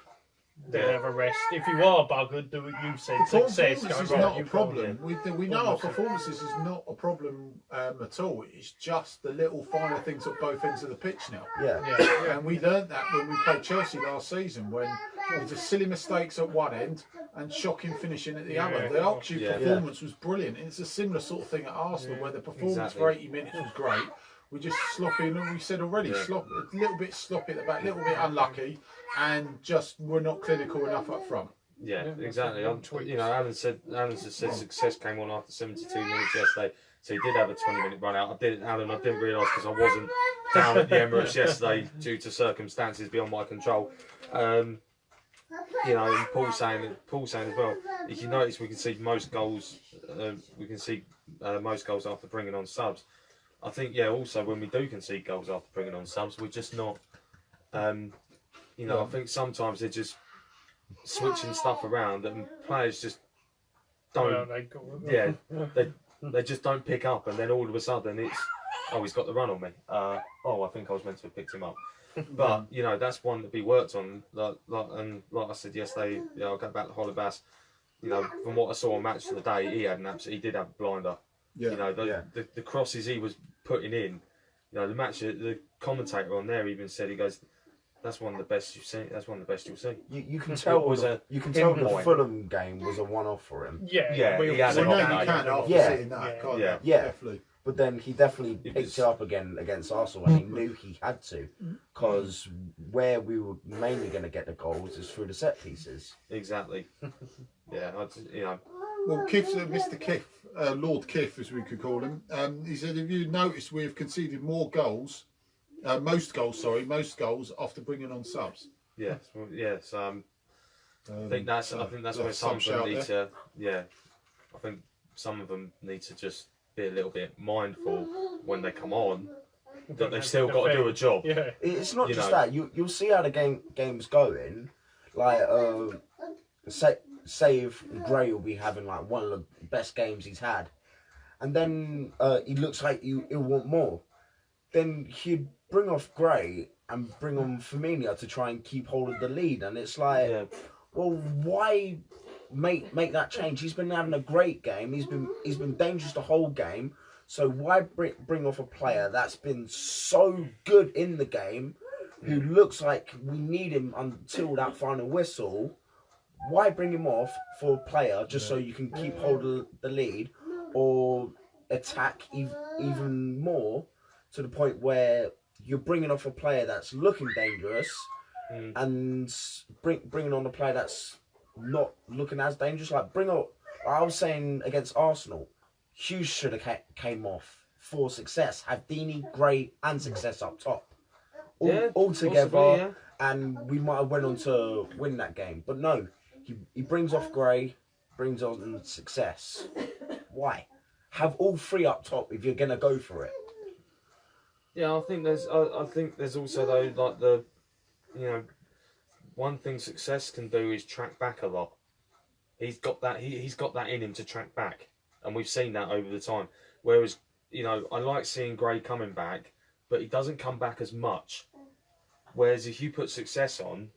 then Yeah. have a rest. If you are buggered, do what you said, success, go, Performance is right, not a you've got problem. We know our performances is not a problem at all. It's just the little finer things at both ends of the pitch now. Yeah. Yeah. And we learned that when we played Chelsea last season, when there was silly mistakes at one end and shocking finishing at the other. The Oxford Yeah. performance was brilliant. And it's a similar sort of thing at Arsenal, where the performance Exactly. for 80 minutes was great. We just sloppy, and we said already, Yeah. a little bit sloppy at the back, a little bit unlucky, and just we're not clinical enough up front. Yeah, Yeah, exactly. that's what You know, Alan said Success came on after 72 minutes yesterday, so he did have a 20-minute run out. I didn't realise because I wasn't down at the Emirates yesterday due to circumstances beyond my control. You know, and Paul saying as well. If you notice, we can see most goals. Most goals after bringing on subs. I think, yeah. Also, when we do concede goals after bringing on subs, we're just not. You know, I think sometimes they're just switching stuff around, and players just don't. Well, they got, Yeah, they just don't pick up, and then all of a sudden it's, oh, he's got the run on me. I think I was meant to have picked him up. But you know, that's one to be worked on. Like I said yesterday, you know, I'll go back to Hollebass. You know, from what I saw on Match of the Day, he did have a blinder. Yeah. You know, the crosses he was putting in. You know, the commentator on there even said, he goes, That's one of the best you've seen. That's one of the best you'll see. You can tell was the, a you can tell the pinpoint. Fulham game was a one-off for him. Yeah, we he has Well, a no, hot you night. can't after Yeah. seeing that, can't Yeah. you? Yeah. Definitely. But then he definitely It picked was- it up again against Arsenal, and he knew he had to, because where we were mainly going to get the goals is through the set pieces. Exactly. Yeah, you know. Well, Mr. Kiff, Lord Kiff, as we could call him, he said, have you noticed we've conceded more goals, most goals after bringing on subs? Yes. Well, yes. I think that's where some of shout them need there. to. Yeah. I think some of them need to just be a little bit mindful when they come on that they've still got to do a job. Yeah. It's not You just know. that. You'll see how the game's going. Like, say if Gray will be having like one of the best games he's had, and then he looks like he'll want more. Then he'd bring off Gray and bring on Firmino to try and keep hold of the lead, and it's like, Yeah. well, why make that change? He's been having a great game. He's been dangerous the whole game. So why bring off a player that's been so good in the game, who looks like we need him until that final whistle? Why bring him off for a player just so you can keep hold of the lead, or attack even more to the point where you're bringing off a player that's looking dangerous, and bringing on a player that's not looking as dangerous? Like, I was saying against Arsenal, Hughes should have came off for success. Have Deeney, Gray, and success up top, all together, possibly, yeah. and we might have went on to win that game. But no, he brings off Gray, brings on success. Why? Have all three up top if you're gonna go for it. Yeah, I think there's also though, like, the, you know, one thing success can do is track back a lot. He's got that. He's got that in him to track back, and we've seen that over the time. Whereas, you know, I like seeing Gray coming back, but he doesn't come back as much. Whereas if you put success on,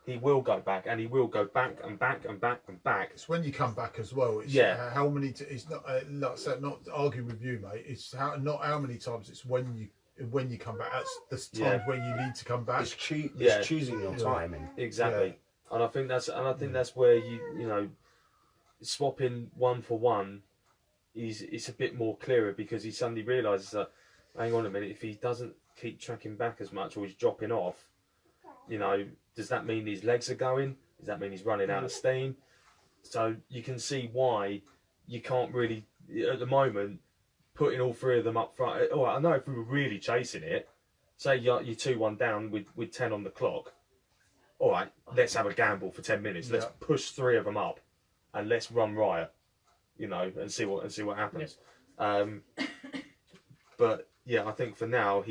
he will go back, and he will go back and back and back and back. It's when you come back as well. It's Yeah. how many? It's not like I said, not arguing with you, mate. It's not how many times. It's when you come back. That's the times when you need to come back. It's Yeah. choosing your timing. Exactly, and I think that's where you know, swapping one for one it's a bit more clearer, because he suddenly realises that, hang on a minute, if he doesn't keep tracking back as much, or he's dropping off, you know, does that mean his legs are going? Does that mean he's running out of steam? So you can see why you can't really, at the moment, putting all three of them up front. Oh, I know if we were really chasing it, say you're 2-1 down with 10 on the clock, all right, let's have a gamble for 10 minutes. Let's push three of them up, and let's run riot, you know, and see what happens. But yeah, I think for now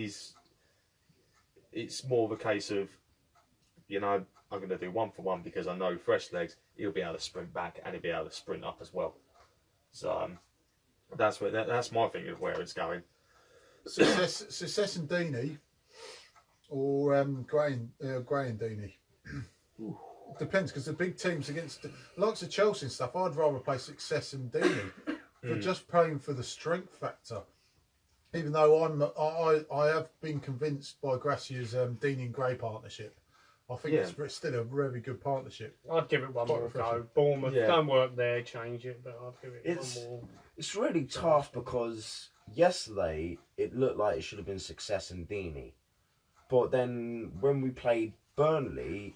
it's more of a case of, you know, I'm going to do one for one because I know fresh legs, he'll be able to sprint back and he'll be able to sprint up as well. So that's my thinking of where it's going. Success and Deeney, or Gray and Deeney. It depends, because the big teams against the likes of Chelsea and stuff, I'd rather play Success and Deeney for just playing for the strength factor. Even though I have been convinced by Gracia's Deeney and Gray partnership. I think it's still a very good partnership. I'd give it one Quite more go. refreshing. Bournemouth don't work there, change it, but I'd give it one more. It's really tough, because yesterday it looked like it should have been Success and Deeney, but then when we played Burnley,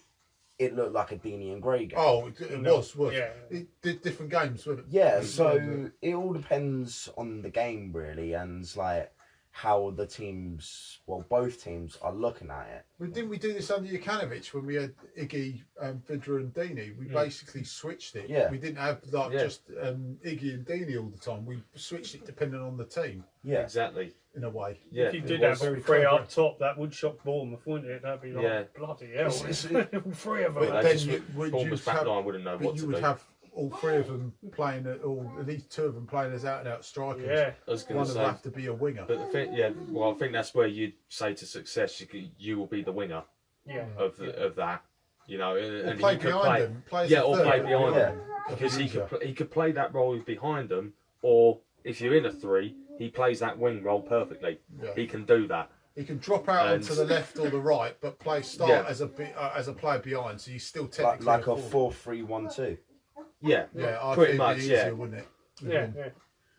it looked like a Deeney and Gray game. Oh, it was. Yeah. It did different games, wasn't it? Yeah, so it all depends on the game, really, and like how the teams, well, both teams are looking at it. But didn't we do this under Jokanovic when we had Iggy, Vidra and Deeney? We basically switched it. Yeah. We didn't have just Iggy and Deeney all the time. We switched it depending on the team, Yeah, exactly. in a way. Yeah, If you it did was. have all three up top, that would shock Bournemouth, wouldn't it? That'd be like, bloody hell. It's- All three of But them. They then just- would Bournemouth's back line wouldn't know what to you would do. have all three of them playing, or at least two of them playing as out and out strikers. Yeah. I was going One to of say, them have to be a winger. but the thing, well, I think that's where you'd say to Success, you will be the winger Yeah. of that, you know, Or and play he could behind play, them. Play as yeah, a or third. play behind Yeah. them, because he could play that role behind them, or if you're in a three, he plays that wing role perfectly. Yeah. He can do that. He can drop out And- onto the left or the right, but start Yeah. as a player behind, so you still technically like a forward. 4-3-1-2. Yeah, Yeah, I pretty think much. it'd be Yeah, easier, wouldn't it? Yeah,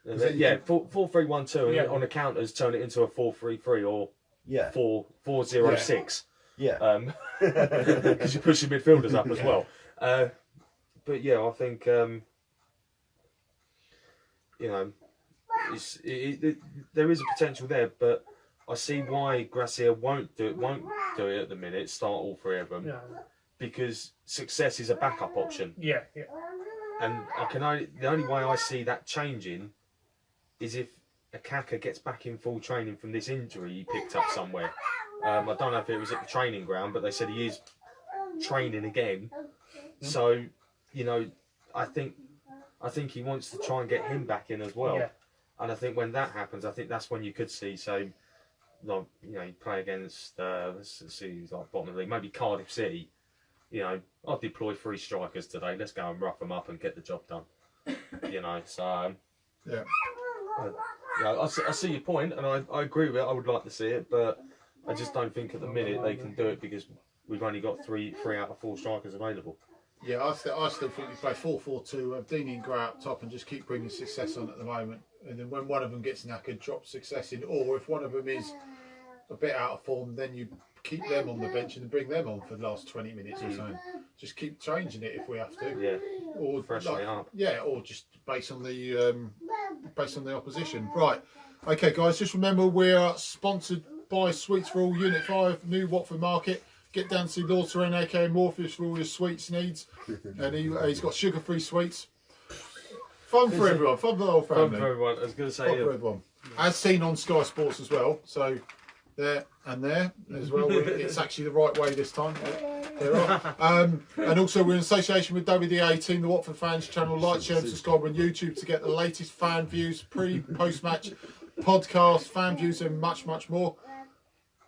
yeah. yeah. 4-3-1-2, and Yeah. on the counters turn it into a 4-3-3 or Yeah. 4-4-0-6. Yeah. Because you push your midfielders up as well. But yeah, I think you know, there is a potential there, but I see why Gracia won't do it at the minute. Start all three of them Yeah. because success is a backup option, Yeah, yeah. and the only way I see that changing is if Akaka gets back in full training from this injury he picked up somewhere. I don't know if it was at the training ground, but they said he is training again. So, you know, I think he wants to try and get him back in as well. Yeah. And I think when that happens, I think that's when you could see, like, you know, you play against, let's see, like bottom of the league, maybe Cardiff City. You know, I'll deploy 3 strikers today. Let's go and rough them up and get the job done. You know, so Yeah. I see your point, and I agree with it. I would like to see it, but I just don't think at the minute they can do it because we've only got three out of 4 strikers available. Yeah, I still think we play 4-4-2, have Deany and Gray up top and just keep bringing success on at the moment. And then when one of them gets knackered, drop success in. Or if one of them is a bit out of form, then you keep them on the bench and bring them on for the last 20 minutes or so. Just keep changing it if we have to. Yeah, Or freshen it up. Yeah, or just based on the opposition. Right. Okay, guys, just remember we are sponsored by Sweets for All Unit 5, New Watford Market. Get down to see Lord Serene, aka Morpheus, for all your sweets needs. And he's got sugar-free sweets. Fun for everyone, fun for the whole family. Fun for everyone. I was going to Fun say, for everyone. As seen on Sky Sports as well. So there and there as well. It's actually the right way this time. There are. And also we're in association with WD18, the Watford Fans channel. Like, share and subscribe on YouTube to get the latest fan views, post-match podcast, fan views and much, much more.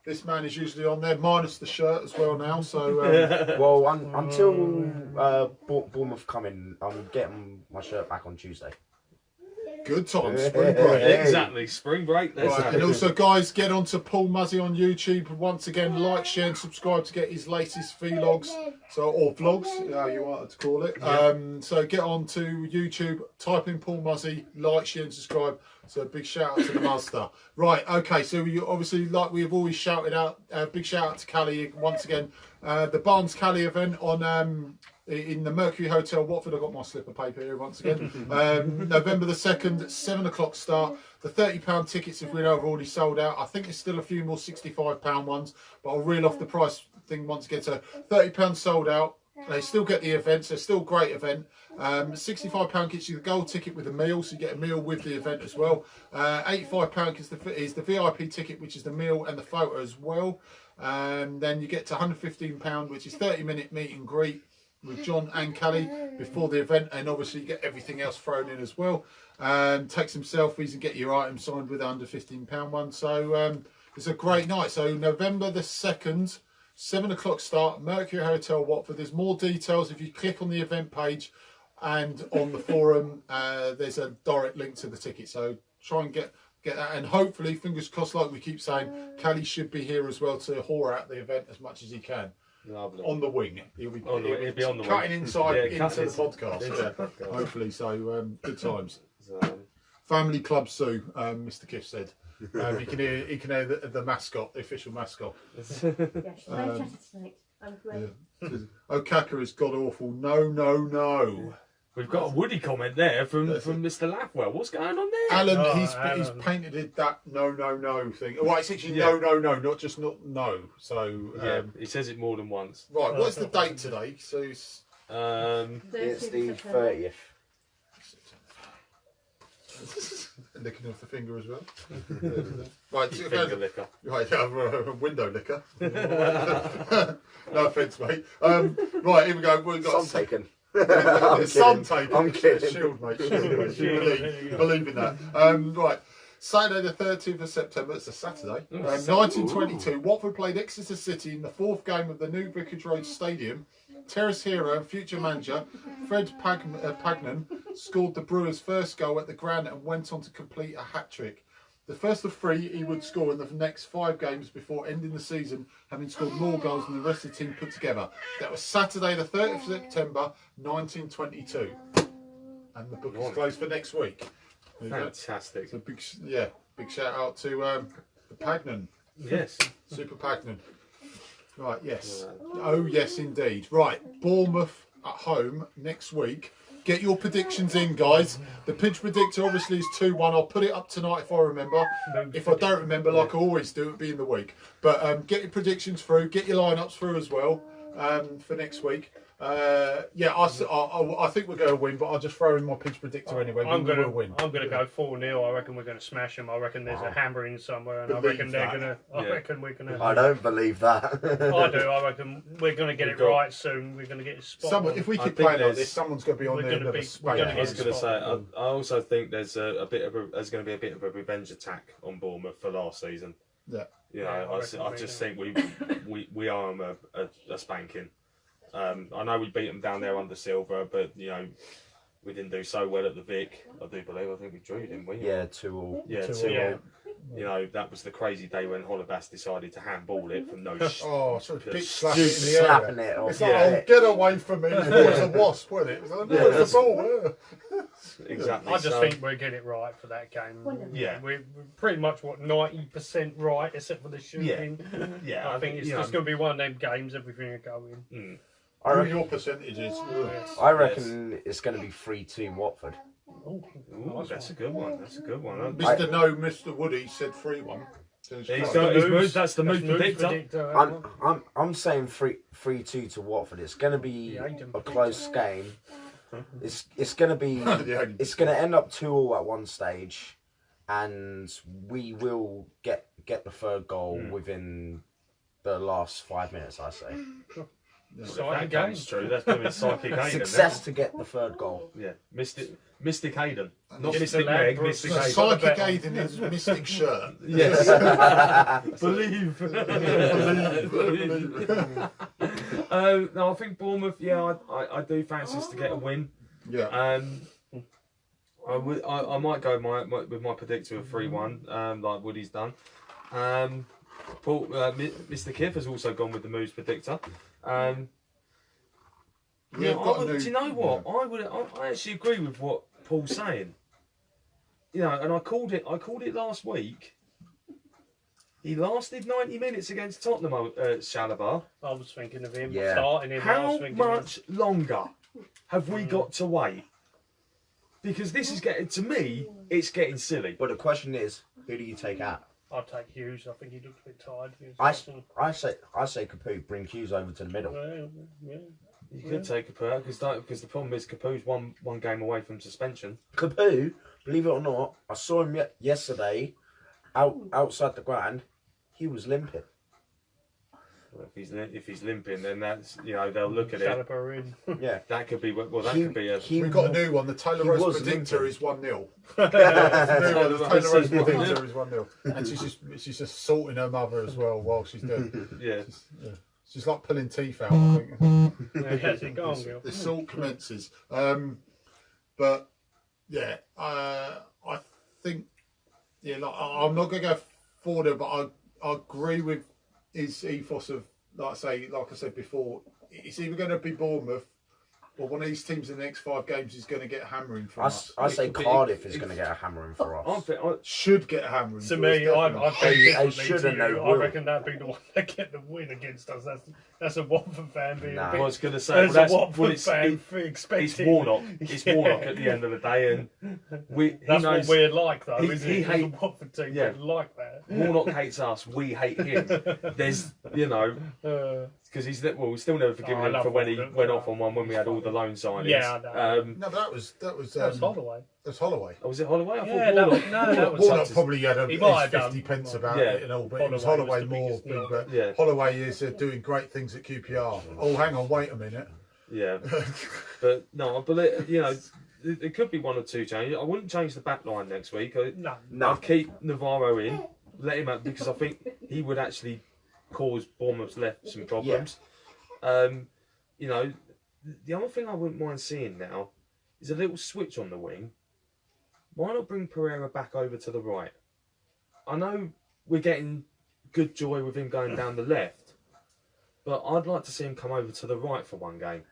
This man is usually on there, minus the shirt as well now. So, Well, until Bournemouth come in, I'm getting my shirt back on Tuesday. good times, spring break. exactly, spring break. Let's Right, have and it. also, guys, get on to Paul Muzzy on YouTube. Once again, like, share, and subscribe to get his latest vlogs, or vlogs, how you want to call it. So get on to YouTube, type in Paul Muzzy, like, share, and subscribe. So big shout out to the master. Right, okay. So you obviously, like we've always shouted out, big shout out to Callie once again. The Barnes Callie event on in the Mercury Hotel Watford. I've got my slip of paper here once again. November the 2nd, 7 o'clock start. The £30 tickets, if we know, have already sold out. I think there's still a few more £65 ones, but I'll reel off the price thing once again. So £30 sold out. They still get the event, so still a great event. £65 gets you the gold ticket with a meal, so you get a meal with the event as well. £85 is the VIP ticket, which is the meal and the photo as well. Then you get to £115, which is 30-minute meet and greet with John and Callie before the event, and obviously you get everything else thrown in as well. Take some selfies and get your item signed with the under £15 one. So it's a great night. So November the 2nd, 7 o'clock start, Mercury Hotel Watford. There's more details if you click on the event page, and on the forum there's a direct link to the ticket. So try and get that, and hopefully, fingers crossed, like we keep saying, Callie should be here as well to whore out the event as much as he can. Lovely. On the wing, he'll be On the wing. He'll be on the cutting wing. inside Yeah, into cutting the podcast. into Yeah. the podcast. Hopefully, so good times. So, Family Club Sue, Mr. Gift said. You can hear the mascot, the official mascot. Yeah, she's very chatty tonight. I'm great. Yeah. Okaka is god awful. No, no, no. we've got a Woody comment there from Mr. Laughwell. What's going on there? Alan, Oh, he's Alan. painted it that no, no, no thing. Well, it's actually Yeah. no, no, no, not just not no. So Yeah, he says it more than once. right, what's the date today? So it's It's the 30th. 30th. licking off the finger as well. Right, so Finger licker. right, yeah, window licker. No offence, mate. Right, here we go. We've got Some taken. Some taken. I'm kidding. Shield, mate. Shield, mate. Shield. Believe in that. Right. Saturday the 13th of September, it's a Saturday, 1922, Watford played Exeter City in the 4th game of the new Vicarage Road Stadium. Terrace hero and future manager Fred Pagnan scored the Brewers' first goal at the ground and went on to complete a hat-trick. The first of 3 he would score in the next 5 games before ending the season, having scored more goals than the rest of the team put together. That was Saturday, the 30th of September, 1922. And the book is closed for next week. Fantastic. So big shout out to the Pagnan. Yes. Super Pagnan. Right, yes. Oh, yes, indeed. Right, Bournemouth at home next week. Get your predictions in, guys. The Pidge predictor obviously is 2-1. I'll put it up tonight if I remember. If I don't remember, like I always do, it'll be in the week. But get your predictions through. Get your lineups through as well for next week. I think we're going to win, but I'll just throw in my Pidge predictor anyway. I'm going to win. I'm going to go 4-0. I reckon we're going to smash them. I reckon there's a hammer in somewhere, and I reckon they're going to. I reckon we're going to. I don't believe that. I do. I reckon we're going to get it right soon. We're going to get it spot on. If we keep playing like this, someone's going to be on there. I was going to say, I also think there's there's going to be a bit of a revenge attack on Bournemouth for last season. Yeah. You know, I just think we are them a spanking. I know we beat them down there under Silver, but you know we didn't do so well at the Vic. I do believe. I think we drew, didn't we? Yeah, 2-2. Yeah, 2-2. You know, that was the crazy day when Holobas decided to handball it from no. So it's big slapping in the air. Slapping it off. It's like, oh, get away from me! It was a wasp, wasn't it? It was like, no, it's a ball. Exactly. I just think we'll get it right for that game. Yeah, we're pretty much 90% right, except for the shooting. Yeah. I think it's just going to be one of them games. Everything will go in. I reckon your percentages. I reckon it's going to be 3-2 Watford. Ooh, that's a good one. That's a good one. Mr. Woody said 3-1. He's got his moves. That's the move predictor. I'm saying 3-2 to Watford. It's going to be a close game. It's going to be. It's going to end up 2-2 at one stage, and we will get the third goal within the last 5 minutes. I say. That game's true. That's been Psychic Hayden. Success to get the third goal. Yeah, Mystic Hayden, not Mr. Mystic Meg. Mystic Hayden. Psychic Hayden is Mystic Shirt. Yes. Believe. No, I think Bournemouth. Yeah, I do fancy us to get a win. Yeah. I might go with my predictor of 3-1, like Woody's done. Paul, Mr. Kiff has also gone with the moves predictor. Do you know what? I actually agree with what Paul's saying. You know, and I called it last week. He lasted 90 minutes against Tottenham, Shalabar. I was thinking of him starting him. How much longer have we got to wait? Because this is it's getting silly. But the question is, who do you take out? I'll take Hughes. I think he looks a bit tired. I say Capoue, bring Hughes over to the middle. You could take Capoue because the problem is Capoe's one game away from suspension. Capoue, believe it or not, I saw him yesterday outside the ground. He was limping. Well, if he's limping, then that's they'll look at it. Yeah, that could be could be a. We've got a new one. The Taylor Rose predictor is 1-0. The Taylor Rose predictor is 1-0, and she's just salting her mother as well while she's doing. Yeah. She's like pulling teeth out. I think. The salt commences. But yeah, I think I'm not going to go forward, but I agree with his ethos of like I said before. It's either going to be Bournemouth or one of these teams in the next 5 games is going to get a hammering from us. I say Cardiff is going to get a hammering for us. Should get a hammering. To me, I reckon that'd be the one that get the win against us. That's a Watford fan being. I was going to say that's a Watford fan expecting. It's Warnock. It's Warnock at the end of the day, and that's what we're like, though. He hates a Watford team. Yeah. Like that. Warnock hates us. We hate him. There's because we'll still never forgive him for when he went off on one when we had all the loan signings. Yeah, I know. No, that was Holloway. That's Holloway. Oh, was it Holloway? I thought Warnock. Warnock probably had 50 pence about it and all, but it was Holloway more. But Holloway is doing great things at QPR. Oh, hang on, wait a minute. Yeah, but no, but it could be 1 or 2 changes. I wouldn't change the back line next week. No. I'd keep Navarro in, let him out because I think he would actually cause Bournemouth's left some problems. Yeah. The other thing I wouldn't mind seeing now is a little switch on the wing. Why not bring Pereira back over to the right? I know we're getting good joy with him going down the left, but I'd like to see him come over to the right for one game.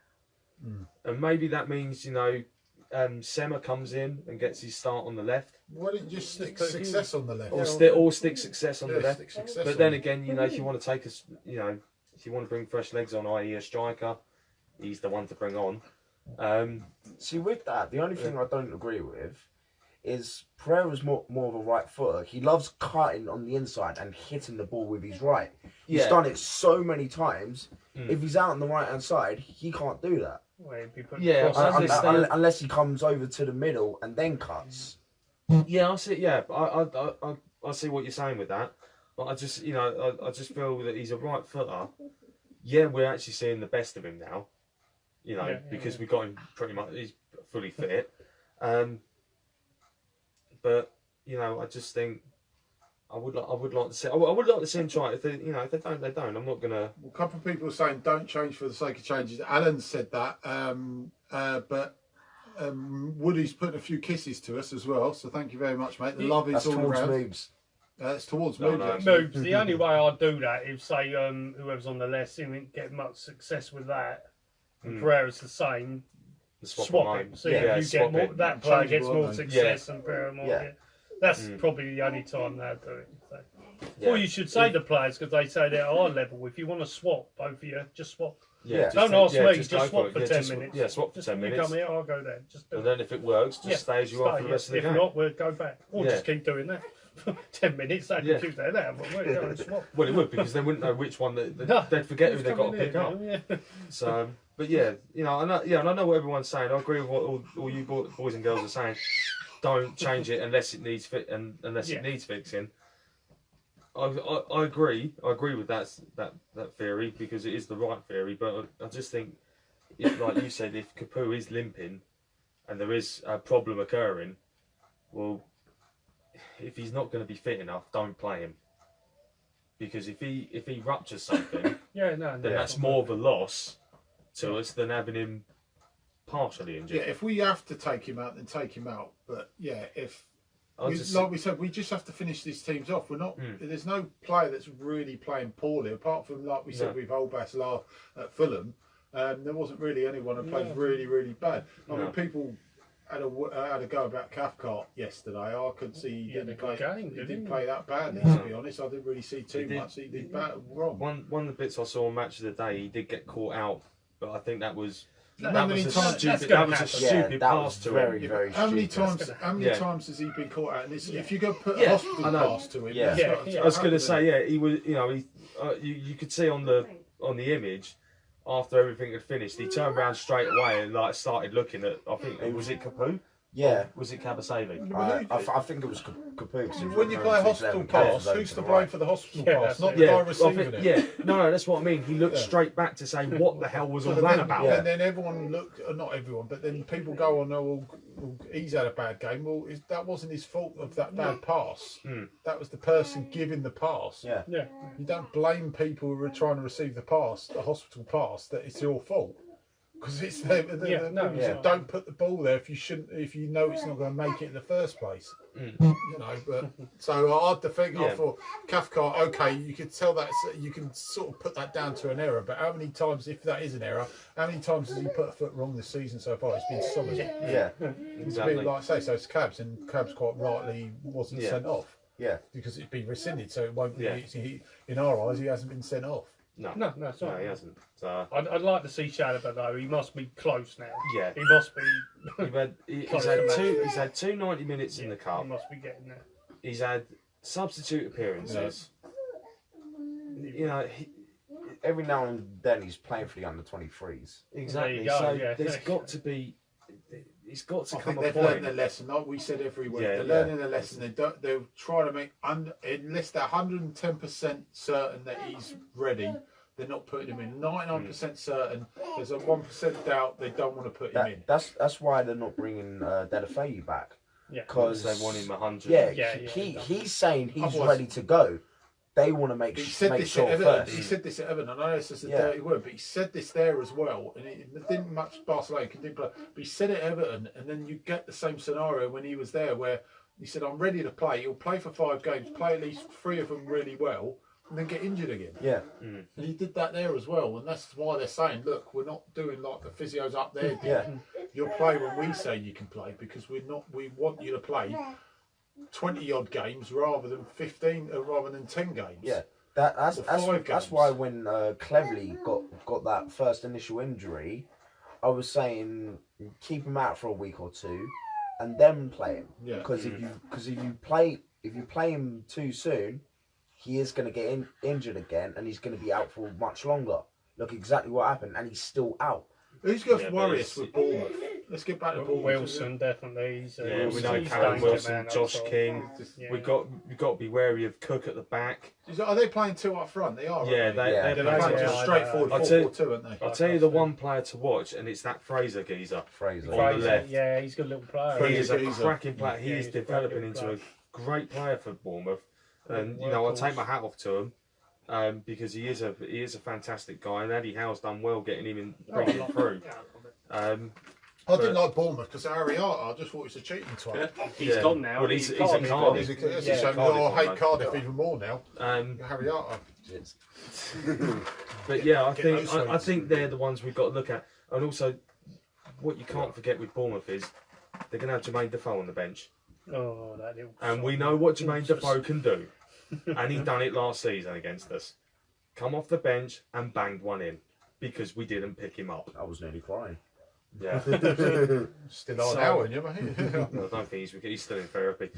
And maybe that means, you know, Sema comes in and gets his start on the left. Why didn't you just stick Success on the left? Or stick Success on the left. Stick Success But then again, you know, if you want to take us, you know, if you want to bring fresh legs on, i.e. a striker, he's the one to bring on. See, with that, the only thing I don't agree with is Pereira's more of a right footer. He loves cutting on the inside and hitting the ball with his right. He's done it so many times. If he's out on the right hand side, he can't do that. Well, Unless he comes over to the middle and then cuts. Yeah, I see. Yeah, I see what you're saying with that. But I just, you know, I just feel that he's a right footer. Yeah, we're actually seeing the best of him now. You know, because we got him pretty much. He's fully fit. But you know, I just think I would like to see. I would like to see him try. If they, you know, if they don't, they don't. I'm not gonna. Well, a couple of people are saying don't change for the sake of changes. Alan said that, but Woody's putting a few kisses to us as well. So thank you very much, mate. The love is all around. Moobs. It's towards No, Moobs. no. Moobs. The only way I'd do that is say whoever's on the left didn't get much success with that. And Pereira's the same. Swap it. See if you get more. That player gets more success and Pereira more. Yeah. That's probably the only time they'll do it. So. Or you should say to players, because they say they're at our level, if you want to swap, both of you, just swap. Yeah. Don't ask me, just swap for 10 minutes. Yeah, swap for 10 minutes. You come here, I'll go there. Just do and then if it works, just stay as you are for the rest of the game. If not, we'll go back. Or just keep doing that. 10 minutes, they can keep that out, but we'll go and swap. Well, it would, because they wouldn't know which one, they'd forget who they've got to pick up. So, but yeah, you know, and I know what everyone's saying. I agree with what all you boys and girls are saying. Don't change it unless it needs it needs fixing. I agree. I agree with that theory, because it is the right theory. But I just think, if, like you said, if Capu is limping and there is a problem occurring, well, if he's not going to be fit enough, don't play him. Because if he ruptures something, then that's more of a loss to us than having him partially injured. Yeah, if we have to take him out, then take him out. But yeah, like we said, we just have to finish these teams off. We're not. There's no player that's really playing poorly, apart from, like we said, with Olbas at Fulham. There wasn't really anyone who played really, really bad. I mean, people had a go about Cathcart yesterday. I could see he didn't play that badly. To be honest, I didn't really see too much. He did wrong. One of the bits I saw on Match of the Day, he did get caught out, but I think that was. That was a stupid pass to him. Very how many stupid. times has he been caught out? And if you go put a hospital pass to him, I was going to say, he was. You know, you could see on the image after everything had finished, he turned around straight away and like started looking at. I think was it Capu? Yeah. Or was it Kabasele? I think it was Capu. When you play a hospital pass, who's to blame for the hospital pass? Not the guy receiving it. Yeah, no, that's what I mean. He looked straight back to say, what the hell was all that about? And then everyone looked, not everyone, but then people go on, well, he's had a bad game. Well, that wasn't his fault of that bad pass. That was the person giving the pass. Yeah. You don't blame people who are trying to receive the pass, the hospital pass, that it's your fault. Because it's don't put the ball there if you know it's not going to make it in the first place. You know, but so I thought Cathcart, okay, you could tell that you can sort of put that down to an error, but how many times, if that is an error, how many times has he put a foot wrong this season so far? It's been solid. Yeah, exactly. It's been, like I say, so it's Cabs, and Cabs quite rightly wasn't sent off. Yeah, because it's been rescinded, so it won't be. In our eyes, he hasn't been sent off. No, it's not. No, he hasn't. So I'd like to see Chalobah though. He must be close now. Yeah, he must be. He's had two 90 minutes in the cup. He must be getting there. He's had substitute appearances. You know, every now and then he's playing for the under-23s. Exactly. So there's got to be. It's got to come a point. They've learned their lesson. Like we said every week, they're learning their lesson. They're trying to make unless they're 110% certain that he's ready. They're not putting him in. 99% certain. There's a 1% doubt they don't want to put him in. That's why they're not bringing Delafeu back. Yeah, because they want him 100. He's saying he's ready to go. They want to make sure first. He said this at Everton. I know it's just a dirty word, but he said this there as well. And it didn't match Barcelona. But he said it at Everton, and then you get the same scenario when he was there, where He said, I'm ready to play. He'll play for 5 games, play at least 3 of them really well, and then get injured again. Yeah. And he did that there as well. And that's why they're saying, look, we're not doing like the physios up there did. Yeah. You'll play when we say you can play, because we want you to play 20 odd games rather than 15, rather than 10 games. Yeah. That's games. why when Cleverley got that first initial injury, I was saying keep him out for a week or 2, and then play him. Yeah. Because if you play him too soon, he is going to get injured again, and he's going to be out for much longer. Look exactly what happened, and he's still out. Who's going to worry us with Bournemouth? Let's get back to Bournemouth. Wilson, definitely. We know he's Callum dangerous, Wilson, man, Josh outside. King. Yeah. We've got to be wary of Cook at the back. Are they playing 2 up front? They are. Yeah, aren't they're They're playing playing two. just straightforward I'll tell you- 4-4-2, aren't they? I'll tell you the one player to watch, and it's that Fraser geezer. Fraser. On the Fraser, left. yeah, he's a good little player. He is a Geezer. cracking player. He Yeah, is he's a developing cracking into a player. great player for Bournemouth, and you know I take my hat off to him because he is a fantastic guy, and Eddie Howe's done well getting him in, bringing him through. I didn't like Bournemouth because Ariata, I just thought he was a cheating twat. He's gone now. Well, he's at Cardiff. Cardiff. That's Yeah, a shame. Cardiff, I hate mate. Cardiff even more now. Ariata. But yeah, I Get think those I sweets. think they're the ones we've got to look at, and also what you can't forget with Bournemouth is they're going to have Jermaine Defoe on the bench, Oh, that little. and we know what Jermaine Defoe can do, and he done it last season against us. Come off the bench and banged one in because we didn't pick him up. I was nearly crying. Yeah. Still on So- now, aren't you, mate? I don't think he's still in therapy.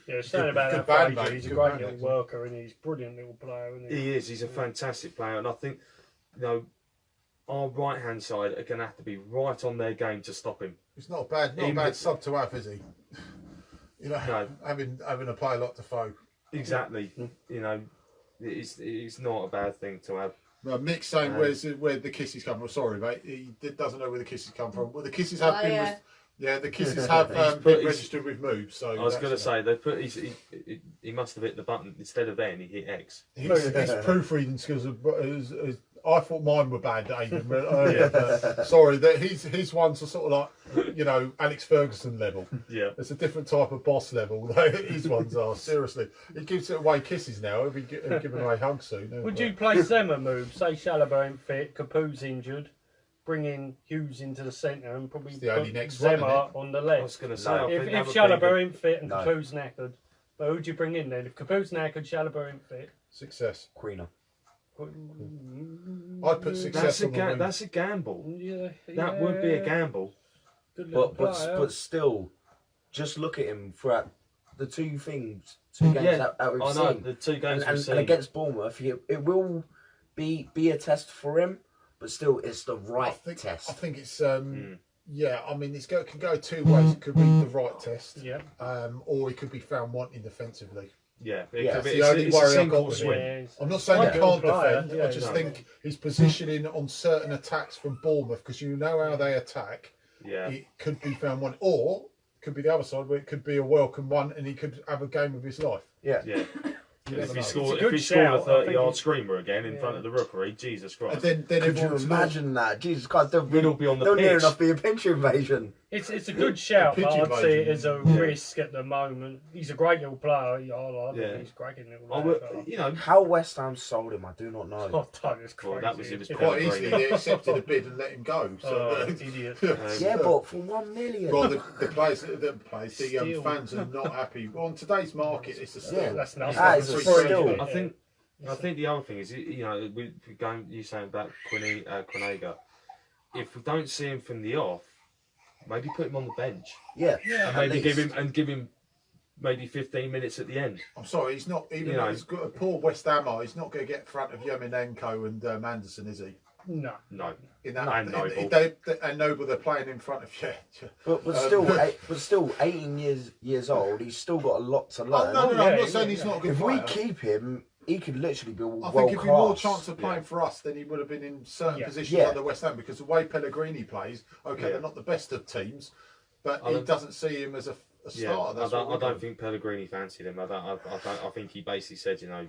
Yeah, saying about good that band, Fraser, mate, he's a good great band, little actually. worker, and he's a brilliant little player, isn't he? He is. He's a fantastic player, and I think our right hand side are going to have to be right on their game to stop him. It's not a bad sub to have, is he? You know, No. having a player like Defoe. Exactly. You know, it's not a bad thing to have. No, Mick's saying where the kisses come from. Sorry, mate. He doesn't know where the kisses come from. Well, the kisses have been. The kisses have been registered with Moobs. So I was going to say they put he must have hit the button instead of N. He hit X. his proofreading skills. I thought mine were bad, Aidan. But sorry, that his ones are sort of like Alex Ferguson level. Yeah. It's a different type of boss level. His ones are seriously. He gives away kisses now. He'll be giving away hugs soon. Would you place them a move? Say Chalobah ain't fit, Capu's injured, bring in Hughes into the centre and probably the only put next one, isn't Zema on the I was left. going to say I If think that would be Chalobah good. ain't fit and No. Capu's knackered, but who'd you bring in then? If Capu's knackered, Chalobah ain't fit. Success. Queener. I'd put success on the wing. That's a gamble. Yeah, That would be a gamble. Good little player. But still, just look at him throughout the two games that we've I know seen. the 2 games and we've seen. against Bournemouth, it will be a test for him, but still, it's the right test. I think it's yeah. I mean, can go 2 ways. It could be the right test, Yeah. or it could be found wanting defensively. Yeah, Yeah, could be, it's the only it's a worry I've sink got or with swim. Yeah, I'm not saying he Good can't player, defend. yeah, I just no. think his positioning on certain attacks from Bournemouth, because you know how they attack, Yeah. it could be found one, or it could be the other side where it could be a welcome one, and he could have a game of his life. Yeah. Yeah. You If never he know. scored, It's a if good he scored a shout, I think 30-yard it's- screamer again in front of the rookery, Jesus Christ. And then Could you everyone's imagine that? Jesus Christ, We'd all be on the they'll near pitch. enough be a pinch invasion. It's a good shout, but Pidge I'd see it invasion. as a risk at the moment. He's a great little player. I think Yeah. he's a cracking little I player. would, you know, How West Ham sold him, I do not know. Oh, that is Well, crazy. that was- it was quite easily they accepted a bid and let him go. So Oh, idiot. Yeah, but for 1 million. well, the Still. fans are not happy. Well, on today's market, it's a steal. Yeah. That's nothing. That is a Free steal. trade. I think the other thing is, you know, we going you saying about Quinega. If we don't see him from the off, maybe put him on the bench Yeah, and at maybe least. give him maybe 15 minutes at the end. I'm sorry, he's not even. You know. He's got a poor West Hammer. He's not going to get in front of Yemenenko and Anderson, is he? No. No. In that, And Noble. And Noble, they're playing in front of. Yeah. But still, 18 years old. He's still got a lot to Oh, learn. no, yeah, I'm not saying he's not a good If player. we keep him, he could literally be I world think he'd be more class. chance of playing for us than he would have been in certain Yeah. positions Yeah. under West Ham, because the way Pellegrini plays, okay, Yeah. they're not the best of teams, but I he don't- doesn't see him as a Yeah, starter. That's I don't think Pellegrini fancied him. I think he basically said, you know,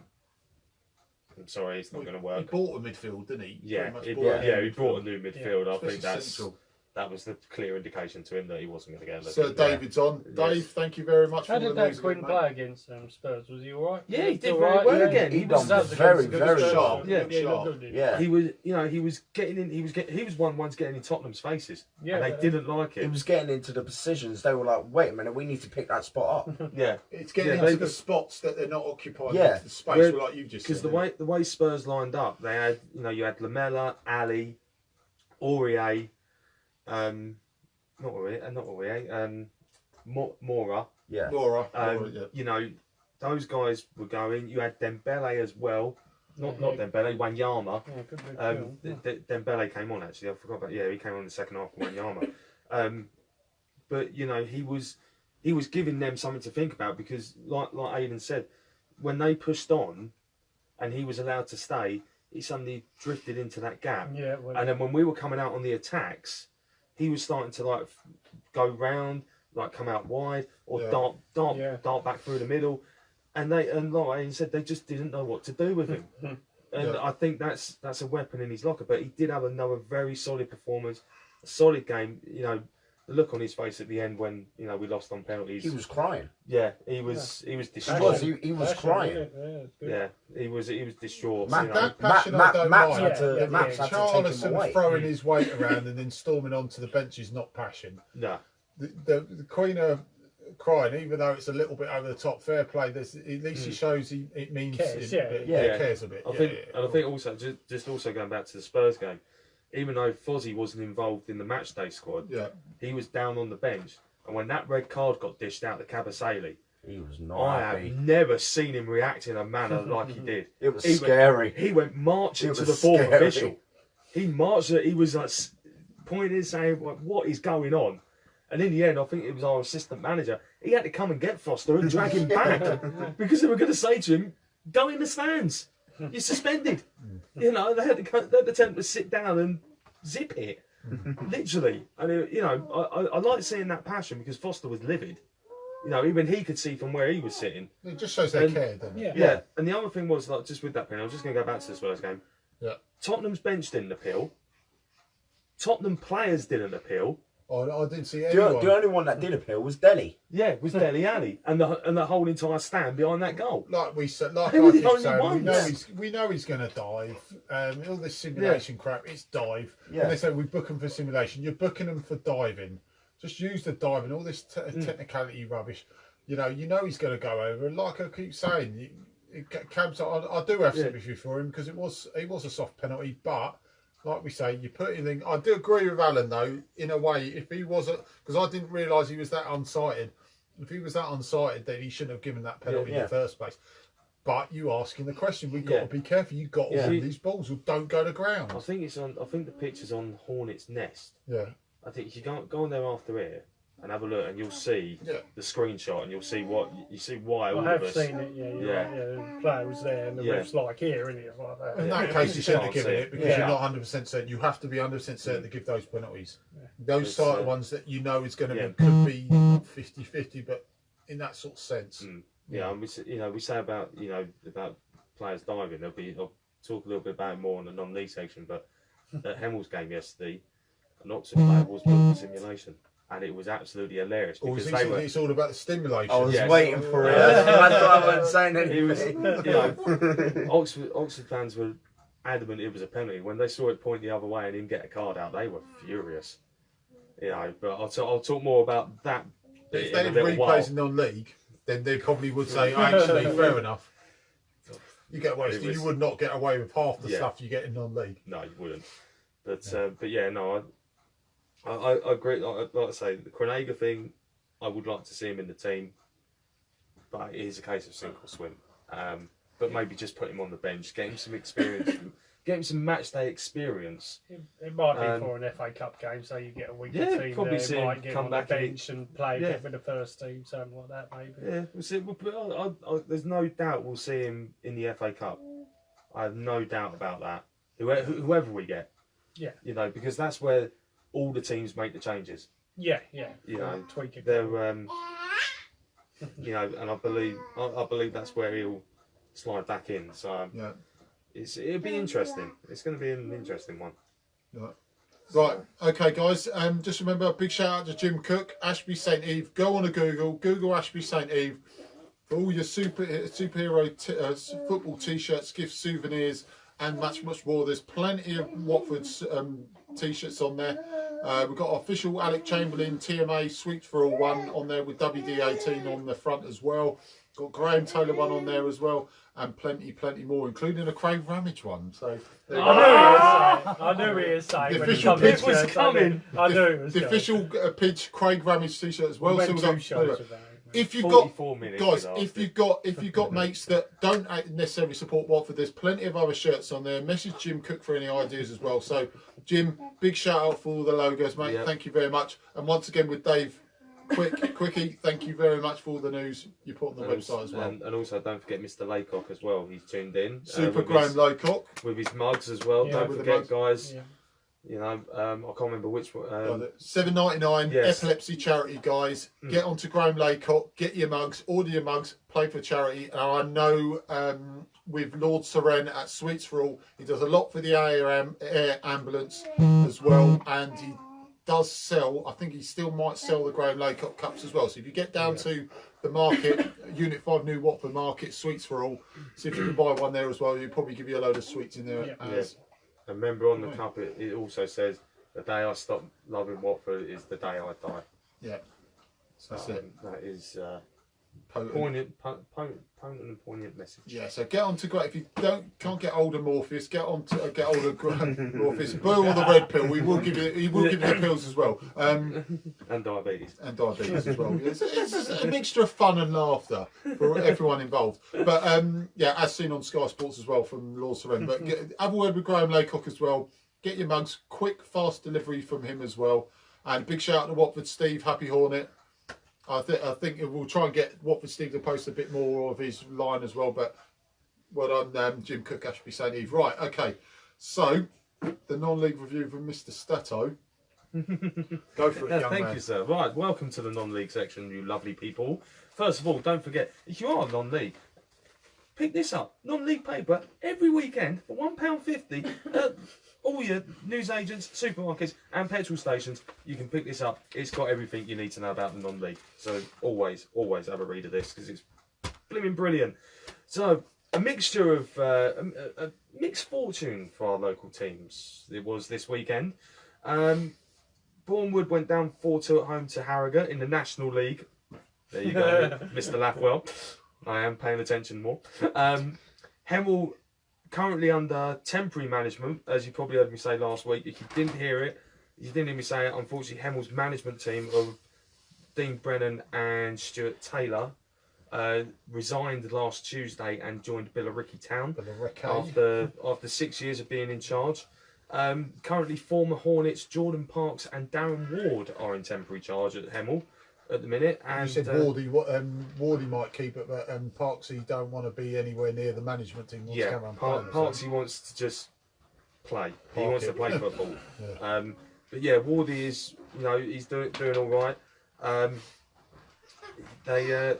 I'm sorry, it's not going to He work. bought a midfield, didn't he? Yeah, Pretty much he bought a brought a new midfield. I think especially that's central. that was the clear indication to him that he wasn't going to get a look. So David's on. Dave, thank you very much How for did the that news Quinn again, play mate. against Spurs? Was he all right? Yeah, he did All very right, well yeah. again. He He done was very, against very Spurs. sharp. Yeah. he Sharp. looked good, Yeah. He was, you know, he was getting in. He was one ones getting in Tottenham's faces, Yeah, and they but- didn't like He it. was getting into the positions. They were like, wait a minute, we need to pick that spot up. Yeah, It's getting Yeah, into they- the spots that they're not occupying Yeah. the space, Where- like you just because said. the way Spurs lined up, they had, you know, you had Lamella, Ali, Aurier, not Aurier, Mora. Yeah. Laura, yeah. You know, those guys were going. You had Dembele as well. Not Dembele, Wanyama. Yeah, good midfield. Dembele came on actually. I forgot about. Yeah, he came on in the second half. Wanyama. But you know, he was giving them something to think about because, like Aidan said, when they pushed on, and he was allowed to stay, he suddenly drifted into that gap. Yeah, well, And then when we were coming out on the attacks, he was starting to like go round, like come out wide or Yeah. dart back through the middle, and like Aidan said, they just didn't know what to do with him. And Yeah. I think that's a weapon in his locker. But he did have another very solid performance, a solid game. You know, the look on his face at the end when, you know, we lost on penalties. He was crying. Yeah, he was He distraught. was. He was Passion, crying. it's good. Yeah, he was distraught. Matt- you know. That passion I don't Maps mind. had to, Yeah, Maps yeah. had to take him Charlison away. throwing his weight around and then storming onto the bench is not passion. No. The Queen of crying, even though it's a little bit over the top, fair play. At least he shows it means Cares, it, yeah. but Yeah. cares a bit. I think also just also going back to the Spurs game, even though Fozzie wasn't involved in the matchday squad, Yeah. he was down on the bench, and when that red card got dished out to Kabasele, He was not I happy. have never seen him react in a manner like he did. It was He scary. He went marching It to the was fourth scary. official. He marched. He was like pointing, saying, "What is going on?" And in the end, I think it was our assistant manager. He had to come and get Foster and drag him back because they were going to say to him, "Go in the stands. You're suspended." You know, they had to tell him to sit down and zip it, literally. And you know, I like seeing that passion because Foster was livid. You know, even he could see from where he was sitting. It just shows they And- care, doesn't it? Yeah. Yeah, and the other thing was, like, just with that penalty, I was just going to go back to the Spurs game. Yeah. Tottenham's bench didn't appeal. Tottenham players didn't appeal. Oh, I didn't see The anyone. only one that did appeal was Delhi. Yeah, it was Dele Alli and the whole entire stand behind that goal. Like we said, like They I were the keep only saying, ones. we know he's going to dive. All this simulation crap, it's dive. Yeah. When they say we book them for simulation, you're booking them for diving. Just use the diving. All this technicality rubbish. You know he's going to go over. And like I keep saying, Cabs, I do have sympathy for him because it was a soft penalty, but. Like we say, you put anything. I do agree with Alan though. In a way, if he wasn't, because I didn't realise he was that unsighted. If he was that unsighted, then he shouldn't have given that penalty in the first place. But you asking the question, we've got to be careful. You've got to win these balls or don't go to ground. I think the pitch is on Hornets Nest. Yeah. I think if you go on there after it and have a look, and you'll see the screenshot, and you'll see why all I have of us. seen it, the player was there, and the ref's like, here, isn't it? It's like that. In that case, you shouldn't have given it because Yeah. you're not 100% certain. You have to be 100% certain to give those penalties. Those sort of ones that you know is going to be could be not 50-50, but in that sort of sense. Yeah, and we say about players diving. I'll talk a little bit about it more in the non-league section, but at Hemmel's game yesterday, an Oxford player was booked for simulation. And it was absolutely hilarious Or because is they were. it's all about the stimulation. I was Yes. waiting for it. That's why I wasn't saying He was, anything. Oxford fans were adamant it was a penalty. When they saw it point the other way and him get a card out, they were furious. But I'll talk more about that. If In they a had little while. replays in non-league, then they probably would say, actually, fair enough. You get away. You would not get away with half the stuff you get in non-league. No, you wouldn't. But yeah, no, I agree. Like I say, the Kronega thing, I would like to see him in the team, but it is a case of sink or swim. But maybe just put him on the bench, get him some experience, get him some match day experience. It might be for an FA Cup game, so you get a weaker team probably there, see him might get come on the back and bench and play a bit with the first team, something like that maybe. Yeah, we'll see. There's no doubt we'll see him in the FA Cup. I have no doubt about that. Whoever we get. Yeah. Because that's where all the teams make the changes. Yeah. Tweak it. They're, and I believe that's where he'll slide back in. So it'll be interesting. It's going to be an interesting one. Yeah. Right, okay, guys. Just remember, a big shout out to Jim Cook, Ashby St Eve. Go on a Google Ashby St Eve for all your superhero football T-shirts, gifts, souvenirs, and much more. There's plenty of Watford's T-shirts on there. We've got official Alec Chamberlain TMA Sweets for All one on there with WD18 on the front as well. Got Graham Taylor one on there as well, and plenty more, including a Craig Ramage one. So I knew he was saying. The When he official come Pidge in, was I coming. I knew it was the coming. official Pidge Craig Ramage T-shirt as well. We So went we've 2 got, shows with that. if you've got 44 minutes. guys, we if lasted. you've got mates that don't necessarily support Watford, there's plenty of other shirts on there. Message Jim Cook for any ideas as well. So Jim, big shout out for all the logos, mate. Yep. Thank you very much. And once again with Dave, Quickie, thank you very much for all the news you put on the website as well. And also don't forget Mr. Laycock as well. He's tuned in. Super with Graham his- Laycock. with his mugs as well. Yeah, Don't with the forget, mugs. guys. Yeah. You know, I can't remember which one. $7.99 Yes. epilepsy charity, guys. Get onto Graham Laycock, get your mugs, order your mugs, play for charity. And I know with Lord Seren at Sweets for All, he does a lot for the air ambulance as well, and he does sell. I think he still might sell the Graham Laycock cups as well. So if you get down to the market, Unit 5 New Watford Market, Sweets for All, see if you can buy one there as well. He'll probably give you a load of sweets in there. Yeah. As, And remember on the cup, it also says, the day I stop loving Watford is the day I die. yeah, that's it. That is Potent. potent and poignant message. Yeah, so get on to Greg. If you can't get hold of Morpheus, get on to get hold of Morpheus. Boo or the red pill. He will give you the pills as well, And diabetes. and diabetes as well. It's a mixture of fun and laughter for everyone involved. But yeah, as seen on Sky Sports as well from Lord Seren. But have a word with Graham Laycock as well. Get your mugs, quick, fast delivery from him as well. And big shout out to Watford Steve, Happy Hornet. I think we'll try and get Watford Steve to post a bit more of his line as well. But well done, Jim Cook, Ashby St Eve. Right, okay. So the non-league review from Mr. Stato. Go for it, young Thank man. you, sir. Right, welcome to the non-league section, you lovely people. First of all, don't forget, if you are non-league, pick this up. Non-league paper every weekend for £1.50. All your newsagents, supermarkets and petrol stations, you can pick this up. It's got everything you need to know about the non-league. So always have a read of this because it's blooming brilliant. So a mixture of a mixed fortune for our local teams. It was this weekend. Bournemouth went down 4-2 at home to Harrogate in the National League. There you go, Mr. Laughwell. I am paying attention more. Hemel currently under temporary management, as you probably heard me say last week. If you didn't hear me say it, unfortunately Hemel's management team of Dean Brennan and Stuart Taylor resigned last Tuesday and joined Billericay Town after 6 years of being in charge. Currently former Hornets Jordan Parks and Darren Ward are in temporary charge at Hemel at the minute. And You said Wardy might keep it, but Parksy don't want to be anywhere near the management team. yeah, Parksy wants to just play. He wants to play football. Yeah. But yeah, Wardy is, he's doing all right. They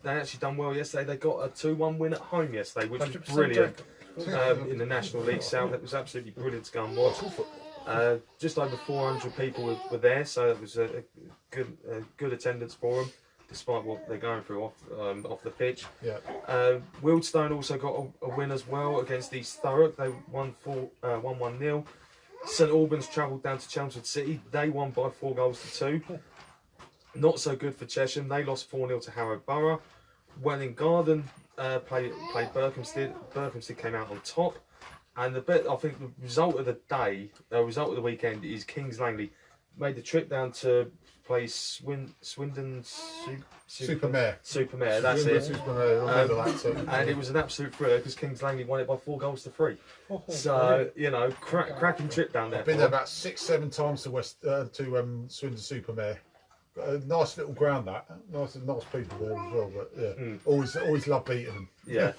actually done well yesterday. They got a 2-1 win at home yesterday, which was 100% brilliant. In the National League South, it was absolutely brilliant to go and watch. Just over 400 people were there, so it was a good attendance for them, despite what they're going through off the pitch. Yeah. Wildstone also got a win as well against East Thurrock. They won 1-0. St Albans travelled down to Chelmsford City. They won by 4-2. Not so good for Chesham. They lost 4-0 to Harrow Borough. Welling Garden played Berkhamsted. Berkhamsted came out on top. And I think the result of the weekend is Kings Langley made the trip down to play Swindon Supermare. Supermare, that's it. Supermare, remember that too. And it was an absolute thriller because Kings Langley won it by 4-3. So cracking trip down there. I've been there about 6-7 times to Swindon Supermare. A nice little ground, that nice people there as well. But yeah, always love beating them. Yeah,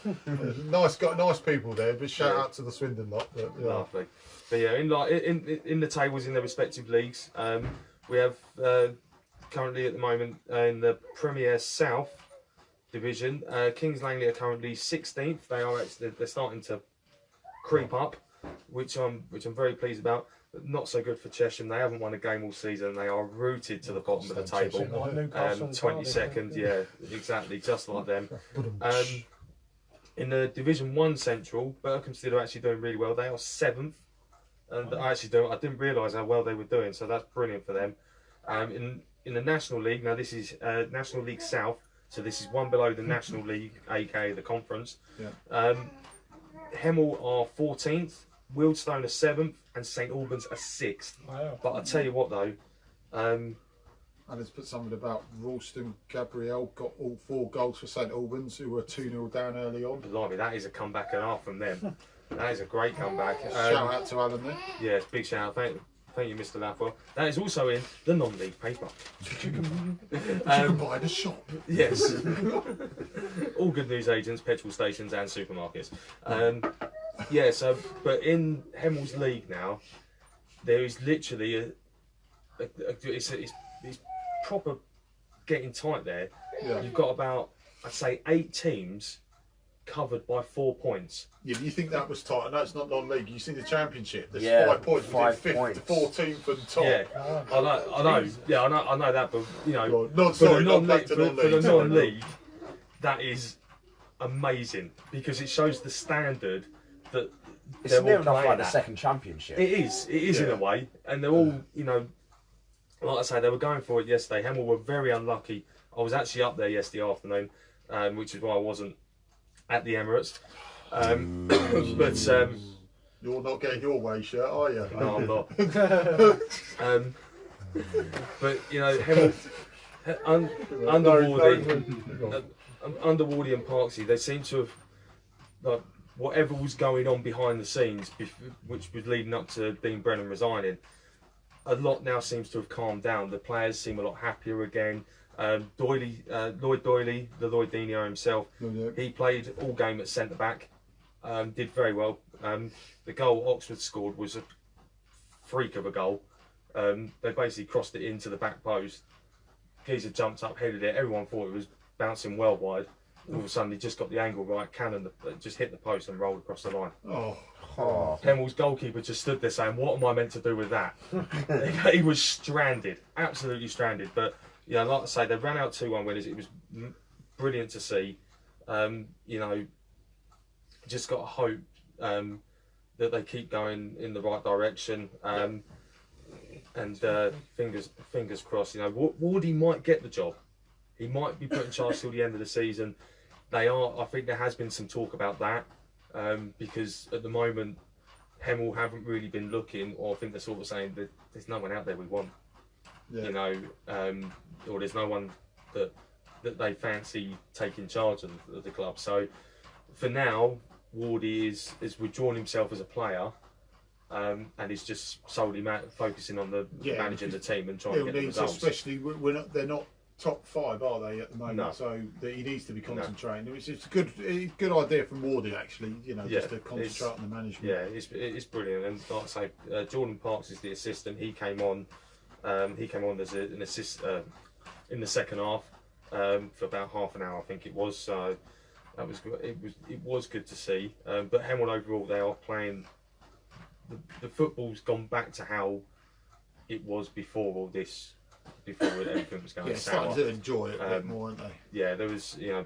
nice people there. But shout out to the Swindon lot. But, yeah. lovely. But yeah, in the tables in their respective leagues, we have currently at the moment in the Premier South division, Kings Langley are currently 16th. They're starting to creep up. which I'm very pleased about. But not so good for Chesham. They haven't won a game all season. They are rooted to the bottom of the table. Like Newcastle and 22nd, yeah, exactly, just like them. In the Division 1 Central, Berkhamsted are actually doing really well. They are 7th. And I didn't realise how well they were doing, so that's brilliant for them. In the National League, now this is National League South, so this is one below the National League, aka the Conference. Yeah. Hemel are 14th, Wealdstone are 7th, and St Albans are 6th. Wow. But I tell you what though, And let's put something about Ralston Gabriel got all 4 goals for St Albans, who were 2-0 down early on. blimey, that is a comeback and a half from them. That is a great comeback. Shout out to Alan there. Yes, big shout out. Thank you, Mr. Lathwell. That is also in the non-league paper. You can buy the shop. Yes. All good news agents, petrol stations and supermarkets. Yeah, so, but in Hemel's league now, there is literally it's proper getting tight there. Yeah. You've got about, I'd say, 8 teams covered by 4 points. Yeah, you think that was tight? I know it's not non-league. You see the Championship. There's Yeah, 5 points. 5 5 points. 14th and top. Yeah, I know. Yeah, I know that, but you know, Well, not for sorry, the not back non-league, to for non-league. the non-league, that is amazing because it shows the standard that It's they're near all enough playing like the at. second championship. It is in Yeah. a way, and they're all, you know, like I say, they were going for it yesterday. Hemel were very unlucky. I was actually up there yesterday afternoon, which is why I wasn't at the Emirates. But You're not getting your way shirt, are you? no, I'm not. But you know, Hemel, under Wardy and Parksy, they seem to have, like, whatever was going on behind the scenes, which was leading up to Dean Brennan resigning, a lot now seems to have calmed down. The players seem a lot happier again. Lloyd Doyley, the Lloyd Deano himself, he played all game at centre back, did very well. The goal Oxford scored was a freak of a goal. They basically crossed it into the back post. Geezer jumped up, headed it. Everyone thought it was bouncing well wide. All of a sudden, he just got the angle right. Cannon just hit the post and rolled across the line. Oh, Hemel's goalkeeper just stood there saying, "What am I meant to do with that?" He was stranded, absolutely stranded. But yeah, like I say, they ran out 2-1 winners. It was brilliant to see. You know, just got to hope that they keep going in the right direction. And fingers crossed. You know, Wardy might get the job. He might be put in charge till the end of the season. I think there has been some talk about that, because at the moment, Hemel haven't really been looking, or I think they're sort of saying that there's no one out there we want. yeah. You know, or there's no one that they taking charge of the club. So for now, Wardy is withdrawn himself as a player, and he's just solely focusing on managing the team and trying to get the results. Especially they're not top 5, are they, at the moment? No. So he needs to be concentrating. It's a good idea from Wardy, actually. You know, just to concentrate on the management. Yeah, it's brilliant. And like I say, Jordan Parks is the assistant. He came on as an assist in the second half for about half an hour, I think it was. So that was good. It was good to see. But Hemel overall, they are playing. The football's gone back to how it was before all this. Before everything was going sour. Starting to enjoy it a bit more, aren't they? Yeah, there was, you know,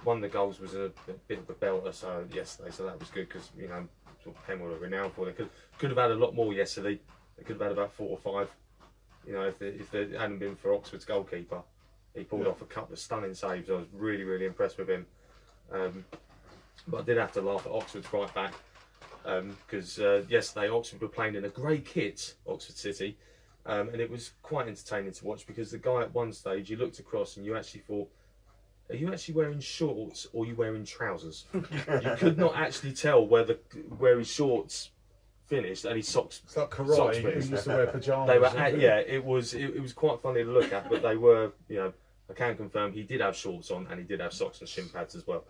one of the goals was a bit of a belter yesterday, so that was good because, you know, sort of Hemel are renowned for it. Could have had a lot more yesterday. They could have had about 4 or 5. You know, if it hadn't been for Oxford's goalkeeper, he pulled off a couple of stunning saves. I was really impressed with him. But I did have to laugh at Oxford's right back because yesterday Oxford were playing in a grey kit, Oxford City. And it was quite entertaining to watch because the guy at one stage, you looked across and you actually thought, are you actually wearing shorts or are you wearing trousers? You could not actually tell where his shorts finished and his socks. It's like Socks karate. finished. He used to wear pyjamas. They were, it was quite funny to look at, but they were, you know, I can confirm he did have shorts on and he did have socks and shin pads as well.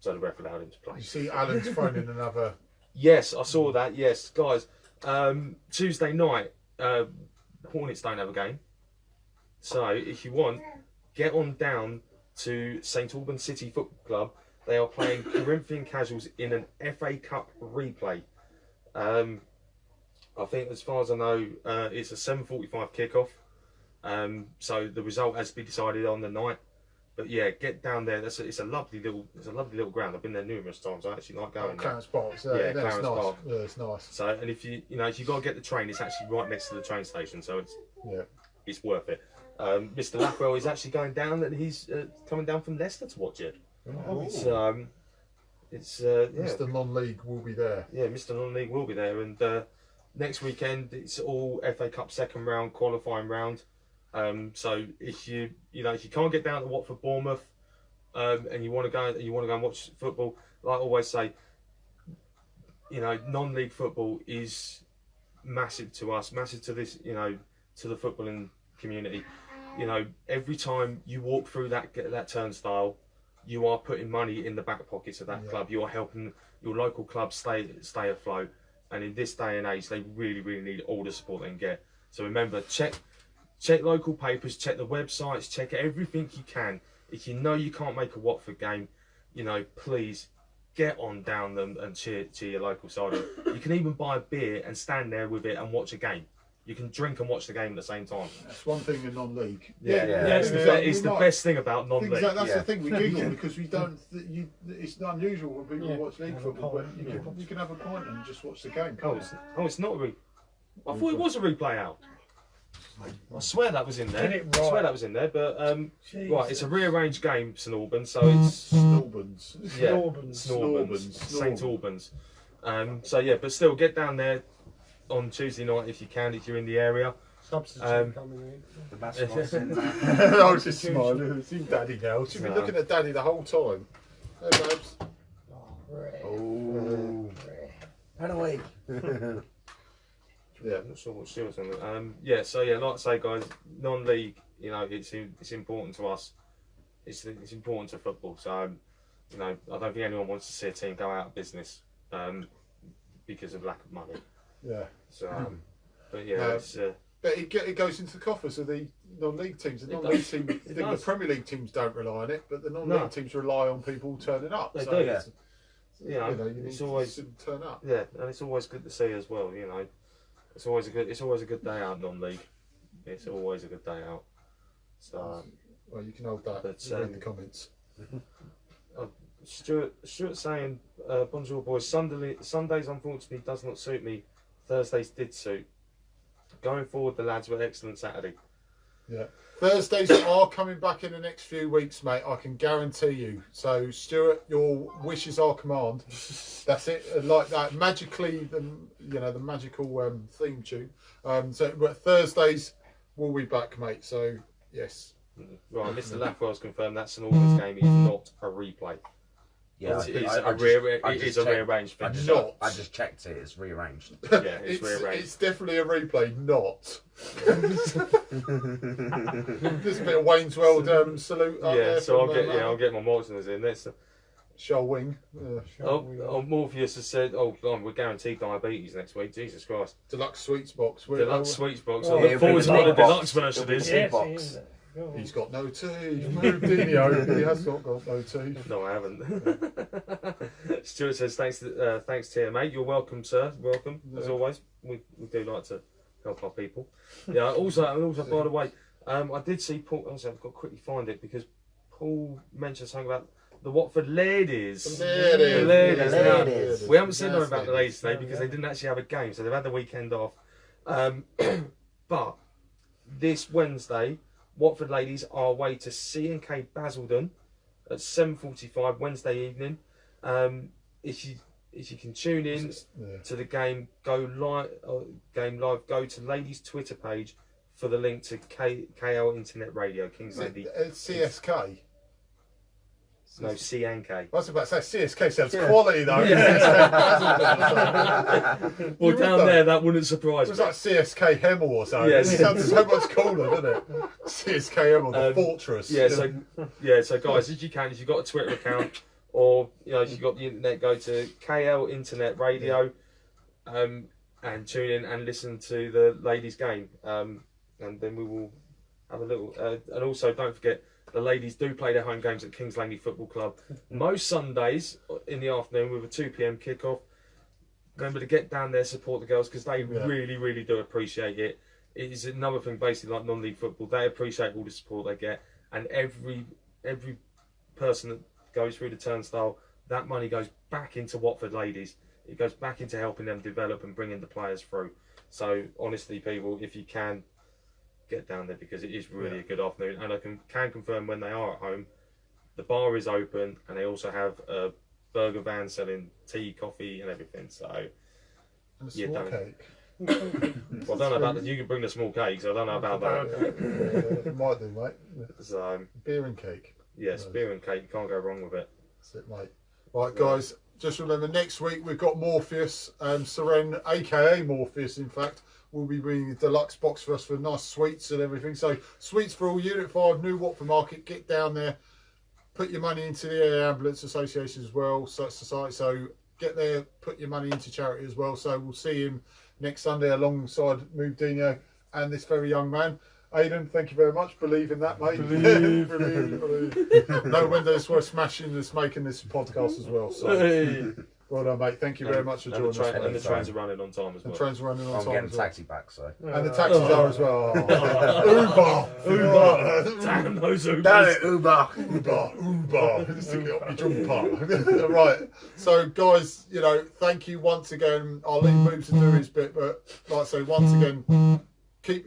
So the ref allowed him to play. You see, Alan's thrown in another. Yes, I saw that. Yes, guys. Tuesday night. Hornets don't have a game, so if you want, get on down to St Albans City Football Club. They are playing Corinthian Casuals in an FA Cup replay. I think, as far as I know, it's a 7:45 kickoff. So the result has to be decided on the night. But yeah, get down there. It's a lovely little ground. I've been there numerous times. I actually like going there. Clarence Park. Yeah, That's Clarence nice. Park. Yeah, it's nice. So, and if you got to get the train, it's actually right next to the train station. So it's worth it. Mr. Lapwell is actually going down, and he's coming down from Leicester to watch it. Oh. So it's Mr. Non-League will be there. Yeah, Mr. Non-League will be there, and next weekend it's all FA Cup second round, qualifying round. So if you can't get down to Watford Bournemouth, and you want to go and watch football, like I always say, non-league football is massive to us, massive to this, to the footballing community. Every time you walk through that turnstile, you are putting money in the back pockets of that club. You are helping your local club stay afloat. And in this day and age, they really, really need all the support they can get. So remember, check local papers, check the websites, check everything you can. If you know you can't make a Watford game, please get on down them and cheer your local side. You can even buy a beer and stand there with it and watch a game. You can drink and watch the game at the same time. That's one thing in non-league. It's the best thing about non-league. That's the thing. We giggle because we don't. It's not unusual when people watch league football, but you can have a pint and just watch the game. It's not a replay. I thought it was a replay out. I swear that was in there. Right. I swear that was in there, but right, it's a rearranged game, St Albans, so it's Snorbans. Yeah, Snorbans. St Albans. So yeah, but still get down there on Tuesday night if you can, if you're in the area. Substitute coming in. The mascots. I was just smiling. I've seen Daddy now. She's been looking at Daddy the whole time. Hey, babes. Oh. Run away. Yeah, I'm not sure what she was on. So yeah, like I say, guys, non-league, it's important to us. It's important to football. So, I don't think anyone wants to see a team go out of business because of lack of money. Yeah. So, but yeah, but it goes into the coffers of the non-league teams. The non-league teams, the Premier League teams don't rely on it, but the non-league teams rely on people turning up. They so do. It's always turn up. Yeah, and it's always good to see as well. It's always a good day out non-league. It's always a good day out. So, well, you can hold that. But, read the comments. Stuart saying, bonjour boys. Sundays unfortunately does not suit me. Thursdays did suit. Going forward, the lads were excellent Saturday. Yeah. Thursdays are coming back in the next few weeks, mate. I can guarantee you. So, Stuart, your wish is our command. That's it. Like that, magically, the magical theme tune. But Thursdays will be back, mate. So, yes. Right, Mr. Laffwell's confirmed that St Albans game is not a replay. Yeah, it is a rearranged I finish. just checked it. It's rearranged. Yeah, it's rearranged. It's definitely a replay, not. There's a bit of Wayne's World salute. Up there so I'll get my Mortoners in there. Shoal Wing. Morpheus has said, we're guaranteed diabetes next week. Jesus Christ. Deluxe Sweets Box. Deluxe Sweets Box. Oh, I look forward to what the big box. deluxe version is. Big box. He's got no teeth. Deano, he has not got no teeth. No, I haven't. Stuart says, thanks TMA. You're welcome, sir. Welcome, as always. We do like to help our people. Yeah, also, by the way, I did see Paul, I've got to quickly find it, because Paul mentioned something about the Watford ladies. The ladies. Now, we haven't said anything about the ladies today because they didn't actually have a game, so they've had the weekend off. But this Wednesday, Watford ladies are away to C&K Basildon at 7:45 Wednesday evening. If you can tune in to the game, go live. Go to ladies' Twitter page for the link to KL Internet Radio Kings Lady. CSK. No, C&K. I was about to say CSK sounds quality though. Well, down there that wouldn't surprise me. It was like CSK Hemel or something. Yes. It sounds so much cooler, doesn't it? CSK Hemel, the fortress. So guys, if you've got a Twitter account or if you've got the internet, go to KL Internet Radio and tune in and listen to the ladies' game. And then we will have a little. And also, don't forget, the ladies do play their home games at Kings Langley Football Club most Sundays in the afternoon with a 2 PM kickoff. remember to get down there, support the girls, because they really, really do appreciate it. It is another thing, basically, like non-league football. They appreciate all the support they get, and every person that goes through the turnstile, that money goes back into Watford ladies. It goes back into helping them develop and bringing the players through. So honestly, people, if you can, get down there, because it is really a good afternoon. And I can confirm, when they are at home, the bar is open, and they also have a burger van selling tea, coffee, and everything. So And a small cake. well, I don't know about that. You can bring the small cakes. I don't know about that. Might do, mate. So beer and cake. yes, beer and cake. You can't go wrong with it. That's it, mate. Right, guys. Just remember, next week we've got Morpheus, Seren, aka Morpheus, in fact, will be bringing a deluxe box for us for nice sweets and everything. So, sweets for all, Unit 5, New Watford Market. Get down there, put your money into the Air Ambulance Association as well, society. So, get there, put your money into charity as well. So, we'll see him next Sunday alongside Deano and this very young man. Aidan, thank you very much. Believe in that, mate. Believe. No windows were smashing this, making this podcast as well. So, well done, mate. Thank you very much for joining us. And the trains are running on time as well. The trains are running on I'm time. getting as well. taxi back, so. And the taxis are as well. Uber. Damn those Ubers. Damn it, Uber. Uber. Stick it up your jumper. Right. So, guys, you know, thank you once again. I'll leave Moobs to do his bit, but like I say, once again,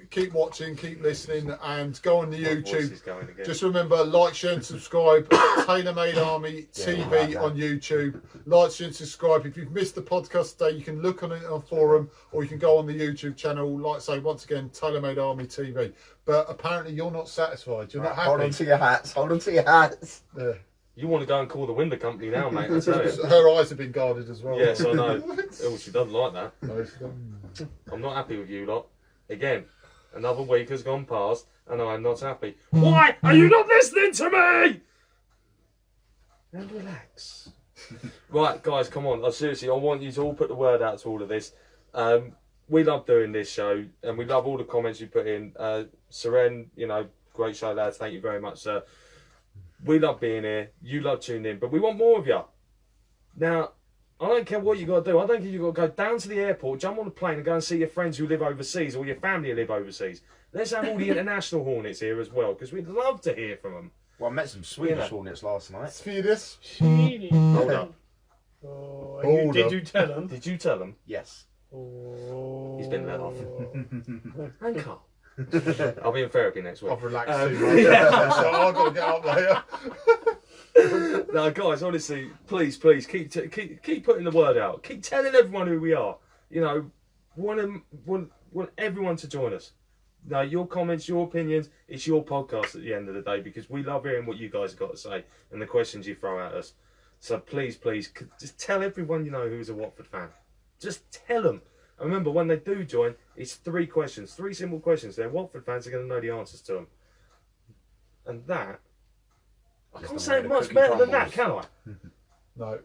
keep watching, keep listening, and go on the YouTube. Just remember, like, share, and subscribe. Taylor Made Army TV on YouTube. Like, share, and subscribe. If you've missed the podcast today, you can look on it on forum, or you can go on the YouTube channel. Like I say, once again, Taylor Made Army TV. But apparently, you're not satisfied. You're not happy. Hold on to your hats. Hold on to your hats. Yeah. You want to go and call the window company now, mate? I tell you. Her eyes have been guarded as well. Yes, I know. Oh, she doesn't like that. No, she doesn't. I'm not happy with you lot. Again, another week has gone past, and I'm not happy. Why are you not listening to me? And relax. Right, guys, come on. Seriously, I want you to all put the word out to all of this. We love doing this show, and we love all the comments you put in. Seren, you know, great show, lads. Thank you very much, sir. We love being here. You love tuning in, but we want more of you. Now, I don't care what you got to do. I don't care. You got to go down to the airport, jump on a plane, and go and see your friends who live overseas, or your family who live overseas. Let's have all the international Hornets here as well, because we'd love to hear from them. Well, I met some Swedish Hornets last night. Swedish. Hold up. Oh, did you tell them? Did you tell them? Yes. Oh. He's been let off. And Carl. I'll be in therapy next week. I've relaxed too much. So I've got to get up later. No, guys, honestly, please keep putting the word out. Keep telling everyone who we are. You know, want everyone to join us. Now, your comments, your opinions, it's your podcast at the end of the day, because we love hearing what you guys have got to say and the questions you throw at us. So please, just tell everyone you know who's a Watford fan. Just tell them. And remember, when they do join, it's 3 questions, 3 simple questions. They're Watford fans are going to know the answers to them. And that, I can't say much better than that, can I? No,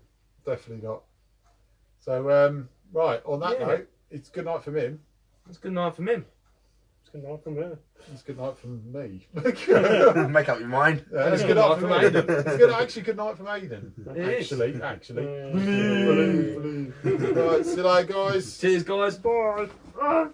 definitely not. So, right, on that note, it's good night from him. It's good night from him. It's good night from her. It's good night from me. Make up your mind. And it's good night from Aidan. It's good night from Aidan. Actually. Right, see you later, guys. Cheers, guys. Bye.